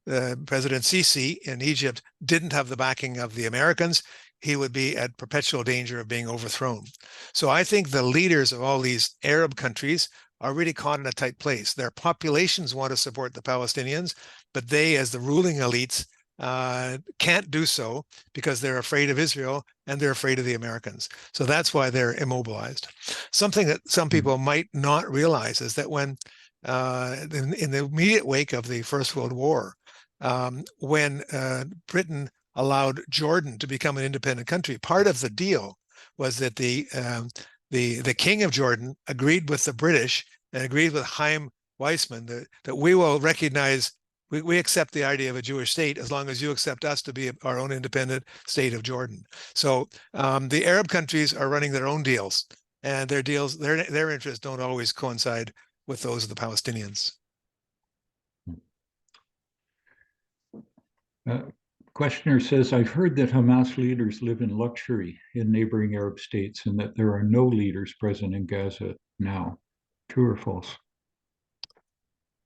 President Sisi in Egypt didn't have the backing of the Americans, he would be at perpetual danger of being overthrown. So I think the leaders of all these Arab countries are really caught in a tight place. Their populations want to support the Palestinians, but they, as the ruling elites, can't do so because they're afraid of Israel and they're afraid of the Americans. So that's why they're immobilized. Something that some people might not realize is that when in the immediate wake of the First World War, when Britain allowed Jordan to become an independent country, part of the deal was that the king of Jordan agreed with the British and agreed with Chaim Weizmann that we will recognize, we accept the idea of a Jewish state as long as you accept us to be our own independent state of Jordan. So the Arab countries are running their own deals, and their interests don't always coincide with those of the Palestinians. Questioner says, I've heard that Hamas leaders live in luxury in neighboring Arab states and that there are no leaders present in Gaza now. True or false?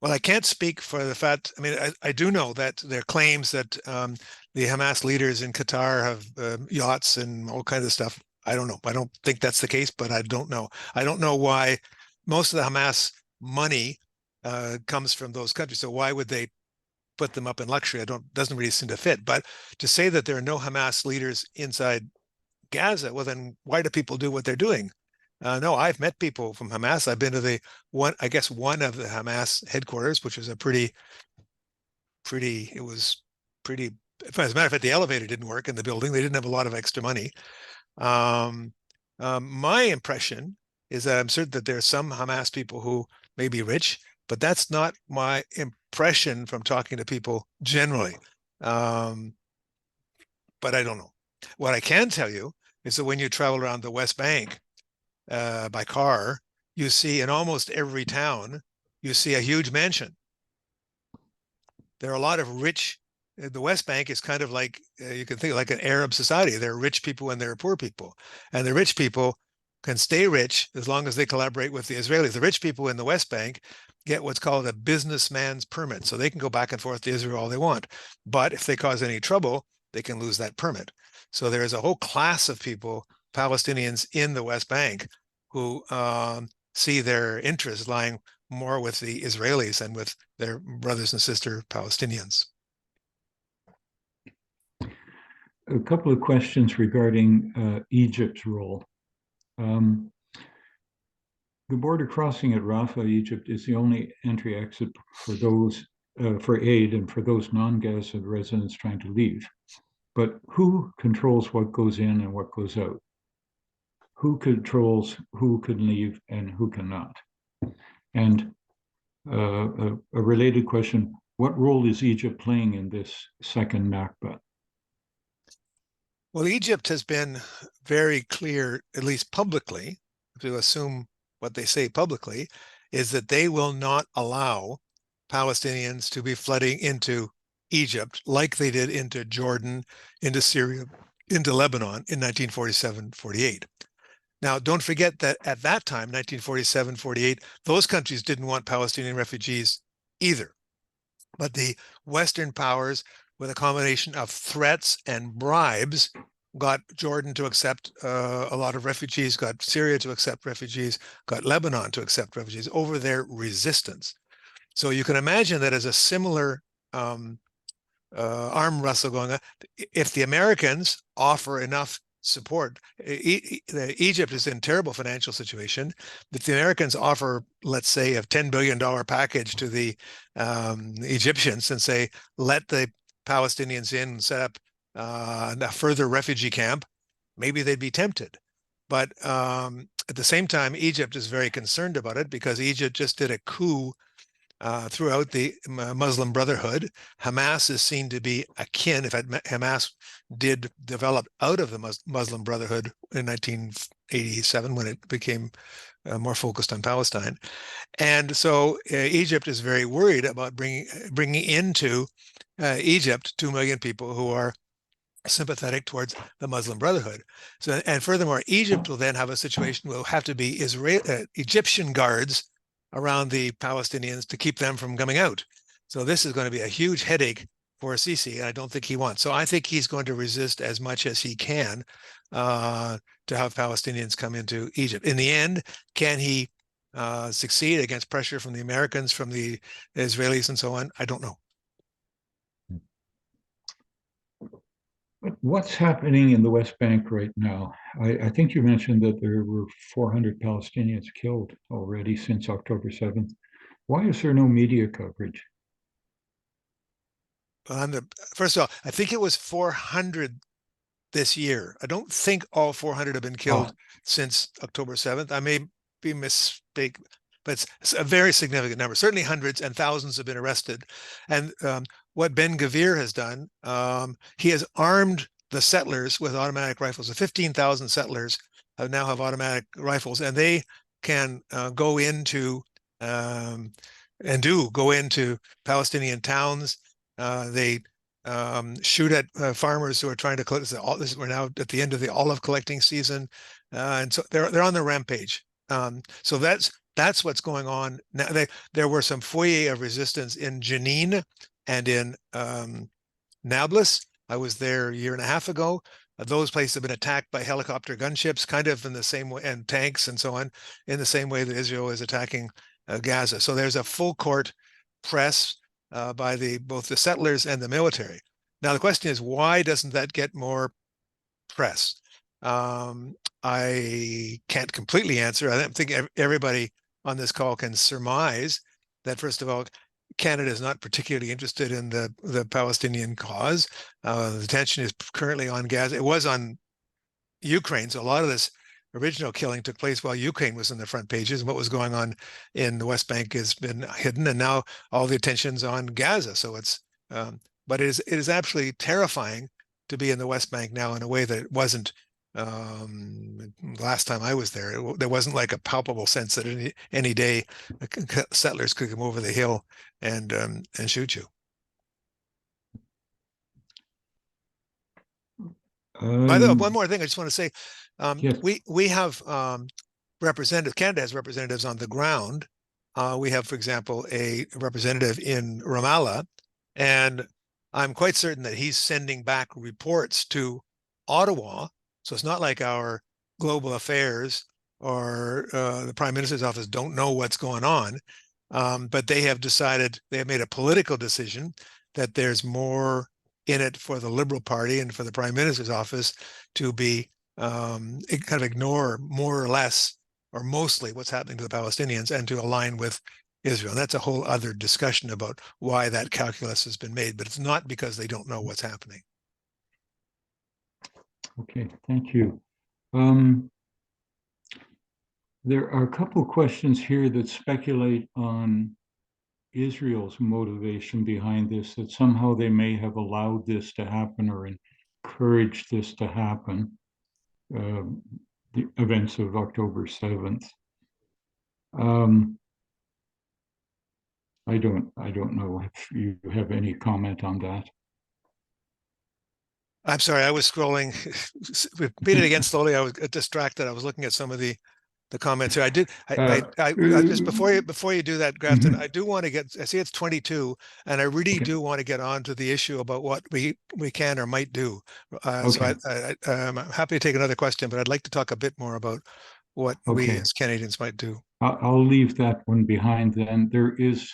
Well, I can't speak for the fact. I mean, I do know that there are claims that the Hamas leaders in Qatar have yachts and all kinds of stuff. I don't know. I don't think that's the case, but I don't know. I don't know why most of the Hamas money comes from those countries. So why would they put them up in luxury? Doesn't really seem to fit. But to say that there are no Hamas leaders inside Gaza, well, then why do people do what they're doing? No, I've met people from Hamas. I've been to one of the Hamas headquarters, which was it was pretty, as a matter of fact, the elevator didn't work in the building. They didn't have a lot of extra money. My impression is that I'm certain that there are some Hamas people who may be rich, but that's not my impression from talking to people generally. But I don't know. What I can tell you is that when you travel around the West Bank by car, you see in almost every town, you see a huge mansion. There are a lot of rich the West Bank is kind of like, you can think like an Arab society. There are rich people and there are poor people. And the rich people can stay rich as long as they collaborate with the Israelis. The rich people in the West Bank get what's called a businessman's permit. So they can go back and forth to Israel all they want. But if they cause any trouble, they can lose that permit. So there is a whole class of people, Palestinians in the West Bank, who see their interests lying more with the Israelis and with their brothers and sister Palestinians. A couple of questions regarding Egypt's role. The border crossing at Rafah, Egypt, is the only entry-exit for those for aid and for those non-Gaza residents trying to leave. But who controls what goes in and what goes out? Who controls who can leave and who cannot? And a related question, what role is Egypt playing in this second Nakba? Well, Egypt has been very clear, at least publicly, if you assume what they say publicly, is that they will not allow Palestinians to be flooding into Egypt like they did into Jordan, into Syria, into Lebanon in 1947-48. Now, don't forget that at that time, 1947-48, those countries didn't want Palestinian refugees either. But the Western powers, with a combination of threats and bribes, got Jordan to accept a lot of refugees, got Syria to accept refugees, got Lebanon to accept refugees over their resistance. So you can imagine that as a similar arm wrestle going on, if the Americans offer enough support, Egypt is in a terrible financial situation. If the Americans offer, let's say, a $10 billion package to the Egyptians and say, let the Palestinians in and set up a further refugee camp, maybe they'd be tempted. But at the same time, Egypt is very concerned about it because Egypt just did a coup throughout the Muslim Brotherhood. Hamas is seen to be akin. In fact, Hamas did develop out of the Muslim Brotherhood in 1987 when it became more focused on Palestine. And so Egypt is very worried about bringing into Egypt 2 million people who are sympathetic towards the Muslim Brotherhood. So, and furthermore, Egypt will then have a situation where will have to be Egyptian guards around the Palestinians to keep them from coming out. So this is going to be a huge headache for Sisi, and I don't think he wants. So I think he's going to resist as much as he can to have Palestinians come into Egypt. In the end, can he succeed against pressure from the Americans, from the Israelis, and so on? I don't know. What's happening in the West Bank right now? I think you mentioned that there were 400 Palestinians killed already since October 7th. Why is there no media coverage? First of all, I think it was 400 this year. I don't think all 400 have been killed since October 7th. I may be mistaken, but it's a very significant number. Certainly hundreds and thousands have been arrested. And what Ben-Gvir has done, he has armed the settlers with automatic rifles. The 15,000 settlers now have automatic rifles, and they can go into and do go into Palestinian towns. They shoot at farmers who are trying to collect. This we're now at the end of the olive collecting season, and so they're on the rampage. So that's what's going on now. There were some foyer of resistance in Jenin and in Nablus. I was there a year and a half ago. Those places have been attacked by helicopter gunships, kind of in the same way, and tanks and so on, in the same way that Israel is attacking Gaza. So there's a full court press by both the settlers and the military. Now the question is, why doesn't that get more press? I can't completely answer. I don't think everybody on this call can surmise that, first of all, Canada is not particularly interested in the Palestinian cause. The attention is currently on Gaza. It was on Ukraine, so a lot of this original killing took place while Ukraine was in the front pages, and what was going on in the West Bank has been hidden, and now all the attention's on Gaza. So it's, but it is absolutely terrifying to be in the West Bank now in a way that it wasn't last time I was there. There wasn't like a palpable sense that any day settlers could come over the hill and shoot you. By the way, one more thing I just want to say, Yes. we have representatives. Canada has representatives on the ground. We have, for example, a representative in Ramallah, and I'm quite certain that he's sending back reports to Ottawa. So it's not like our global affairs or the Prime Minister's office don't know what's going on, but they have decided, they have made a political decision that there's more in it for the Liberal Party and for the Prime Minister's office to be kind of ignore more or less or mostly what's happening to the Palestinians and to align with Israel. And that's a whole other discussion about why that calculus has been made, but it's not because they don't know what's happening. Okay, thank you. There are a couple of questions here that speculate on Israel's motivation behind this, that somehow they may have allowed this to happen or encouraged this to happen, the events of October 7th. I don't know if you have any comment on that. I'm sorry, I was scrolling. Repeat it again slowly. I was distracted. I was looking at some of the comments here. I did. I just before you do that, Grafton, I do want to get. I see it's 22, and I really do want to get on to the issue about what we can or might do. So I'm happy to take another question, but I'd like to talk a bit more about what we as Canadians might do. I'll leave that one behind then. There is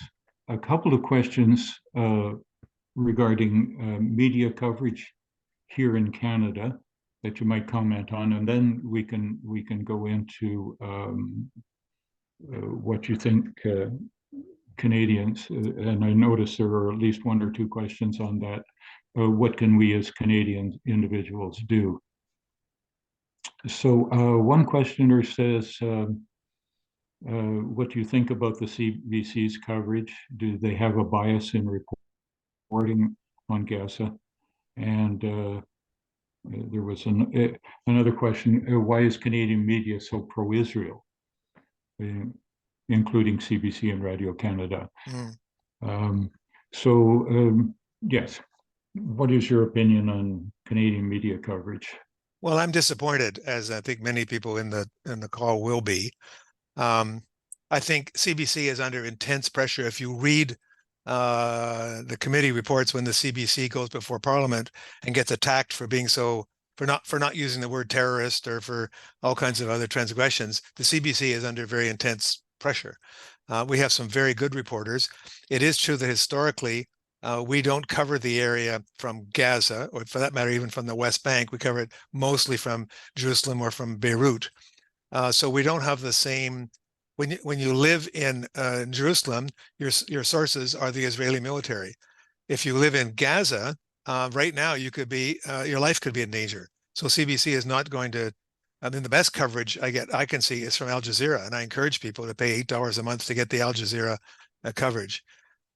a couple of questions regarding media coverage here in Canada that you might comment on, and then we can go into what you think Canadians, and I notice there are at least one or two questions on that. What can we as Canadian individuals do? So one questioner says, what do you think about the CBC's coverage? Do they have a bias in reporting on Gaza? And there was another question, why is Canadian media so pro-Israel, including CBC and Radio-Canada? Yes, what is your opinion on Canadian media coverage? Well, I'm disappointed, as I think many people in the call will be. I think CBC is under intense pressure. If you read the committee reports when the CBC goes before Parliament and gets attacked for being for not using the word terrorist or for all kinds of other transgressions, the CBC is under very intense pressure. We have some very good reporters. It is true that historically we don't cover the area from Gaza, or for that matter, even from the West Bank. We cover it mostly from Jerusalem or from Beirut. So we don't have the same. When you live in Jerusalem, your sources are the Israeli military. If you live in Gaza, right now you could be your life could be in danger. So CBC is not going to. I mean, the best coverage I can see is from Al Jazeera, and I encourage people to pay $8 a month to get the Al Jazeera coverage.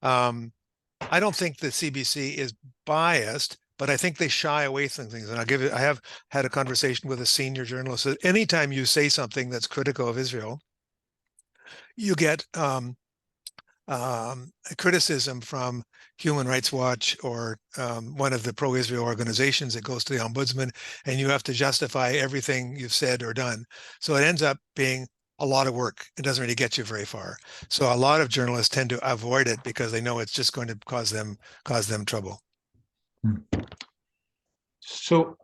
I don't think the CBC is biased, but I think they shy away from things. And I have had a conversation with a senior journalist that anytime you say something that's critical of Israel, you get a criticism from Human Rights Watch or one of the pro-Israel organizations. That goes to the ombudsman, and you have to justify everything you've said or done. So it ends up being a lot of work. It doesn't really get you very far. So a lot of journalists tend to avoid it because they know it's just going to cause them trouble. So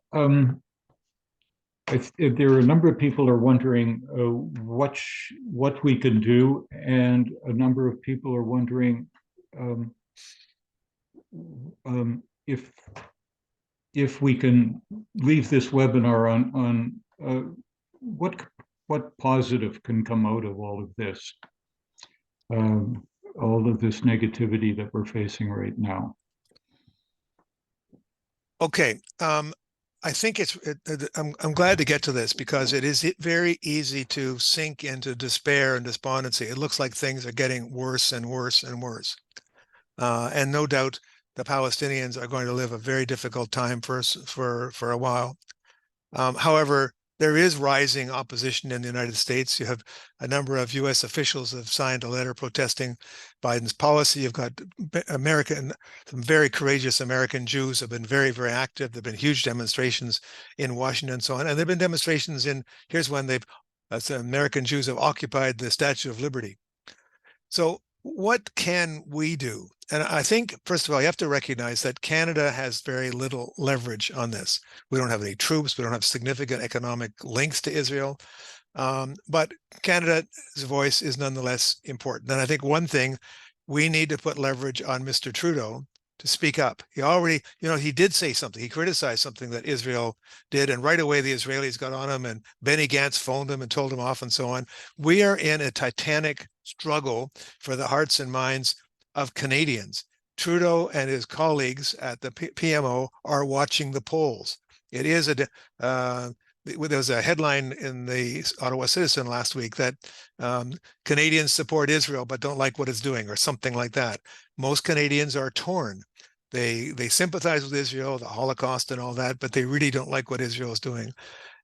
there are a number of people are wondering what we can do, and a number of people are wondering if we can leave this webinar on what positive can come out of all of this negativity that we're facing right now. Okay. I think I'm glad to get to this because it is very easy to sink into despair and despondency. It looks like things are getting worse and worse and worse. And no doubt the Palestinians are going to live a very difficult time for a while. However, There is rising opposition in the United States. You have a number of U.S. officials have signed a letter protesting Biden's policy. You've got some very courageous American Jews have been very, very active. There have been huge demonstrations in Washington and so on. And there have been demonstrations here's when American Jews have occupied the Statue of Liberty. So what can we do? And I think, first of all, you have to recognize that Canada has very little leverage on this. We don't have any troops. We don't have significant economic links to Israel. But Canada's voice is nonetheless important. And I think one thing, we need to put leverage on Mr. Trudeau to speak up. He did say something. He criticized something that Israel did. And right away, the Israelis got on him, and Benny Gantz phoned him and told him off and so on. We are in a titanic struggle for the hearts and minds of Canadians. Trudeau and his colleagues at the PMO are watching the polls. It is there was a headline in the Ottawa Citizen last week that Canadians support Israel but don't like what it's doing, or something like that. Most Canadians are torn. They sympathize with Israel, the Holocaust and all that, but they really don't like what Israel is doing.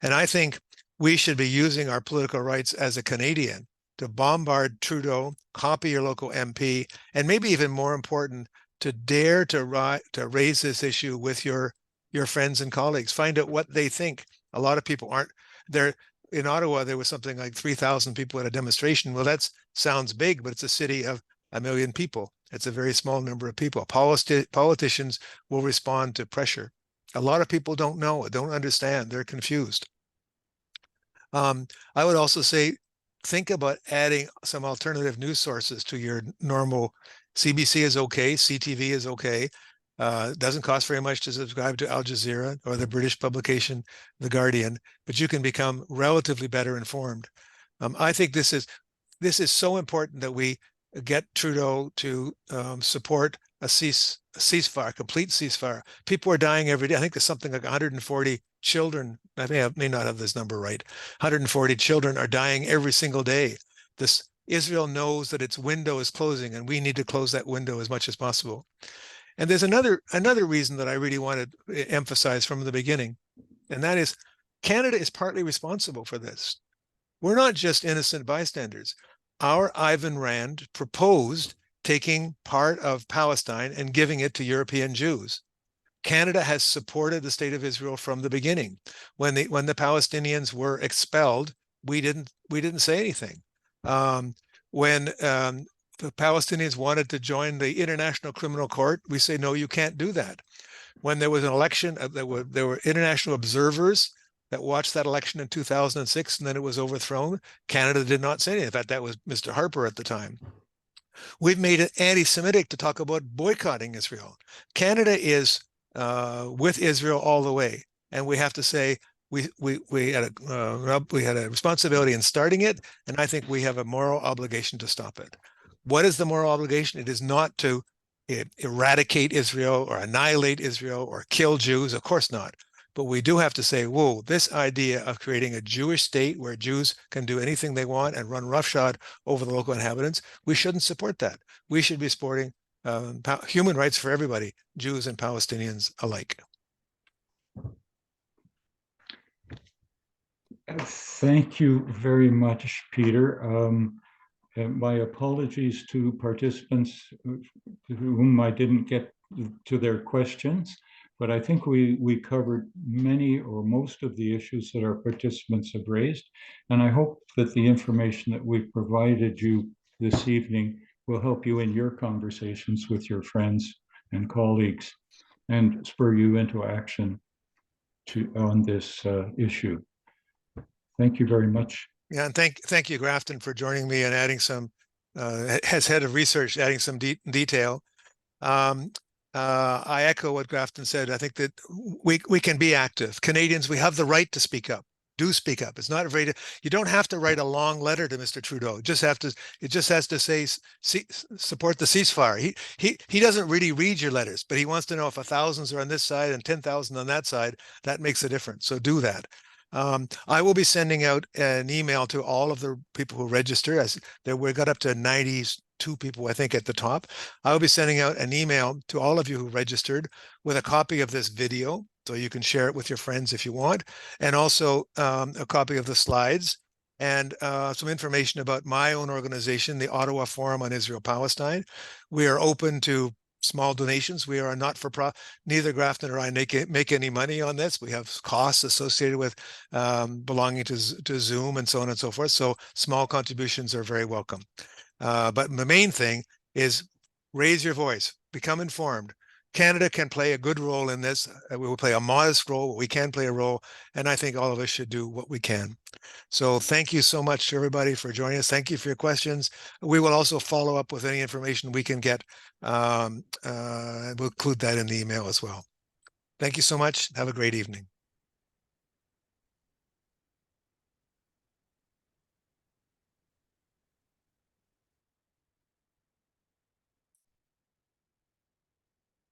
And I think we should be using our political rights as a Canadian to bombard Trudeau, copy your local MP, and maybe even more important, to dare to raise this issue with your friends and colleagues. Find out what they think. A lot of people aren't there. In Ottawa, there was something like 3,000 people at a demonstration. Well, that sounds big, but it's a city of 1 million people. It's a very small number of people. Politicians will respond to pressure. A lot of people don't know, don't understand. They're confused. I would also say, think about adding some alternative news sources to your normal. CBC is okay. CTV is okay. It doesn't cost very much to subscribe to Al Jazeera or the British publication, The Guardian, but you can become relatively better informed. I think this is so important that we get Trudeau to support a ceasefire, complete ceasefire. People are dying every day. I think there's something like 140 children. I may not have this number right. 140 children are dying every single day. Israel knows that its window is closing, and we need to close that window as much as possible. And there's another reason that I really want to emphasize from the beginning, and that is Canada is partly responsible for this. We're not just innocent bystanders. Our Ivan Rand proposed taking part of Palestine and giving it to European Jews. Canada has supported the state of Israel from the beginning. When the Palestinians were expelled, we didn't say anything. When the Palestinians wanted to join the International Criminal Court, we say, no, you can't do that. When there was an election, there were international observers that watched that election in 2006, and then it was overthrown. Canada did not say anything. In fact, that was Mr. Harper at the time. We've made it anti-Semitic to talk about boycotting Israel. Canada is with Israel all the way, and we have to say we had a responsibility in starting it, and I think we have a moral obligation to stop it. What is the moral obligation? It is not to eradicate Israel or annihilate Israel or kill Jews. Of course not. But we do have to say, whoa, this idea of creating a Jewish state where Jews can do anything they want and run roughshod over the local inhabitants, we shouldn't support that. We should be supporting human rights for everybody, Jews and Palestinians alike. Thank you very much, Peter. And my apologies to participants to whom I didn't get to their questions, but I think we covered many or most of the issues that our participants have raised. And I hope that the information that we've provided you this evening will help you in your conversations with your friends and colleagues and spur you into action on this issue. Thank you very much. Yeah, and thank you, Grafton, for joining me and adding some, as head of research, adding some detail. I echo what Grafton said. I think that we can be active. Canadians, we have the right to speak up. Do speak up. It's not afraid. You don't have to write a long letter to Mr. Trudeau. It just has to say support the ceasefire. He doesn't really read your letters, but he wants to know if 1,000 are on this side and 10,000 on that side. That makes a difference. So do that. I will be sending out an email to all of the people who register. We got up to 92 people, I think, at the top. I will be sending out an email to all of you who registered with a copy of this video. So you can share it with your friends if you want, and also a copy of the slides and some information about my own organization, the Ottawa Forum on Israel-Palestine. We are open to small donations. We are not for profit. Neither Grafton or I make any money on this. We have costs associated with belonging to Zoom and so on and so forth. So small contributions are very welcome. But the main thing is raise your voice, become informed. Canada can play a good role in this. We will play a modest role, but we can play a role. And I think all of us should do what we can. So thank you so much to everybody for joining us. Thank you for your questions. We will also follow up with any information we can get. We'll include that in the email as well. Thank you so much. Have a great evening.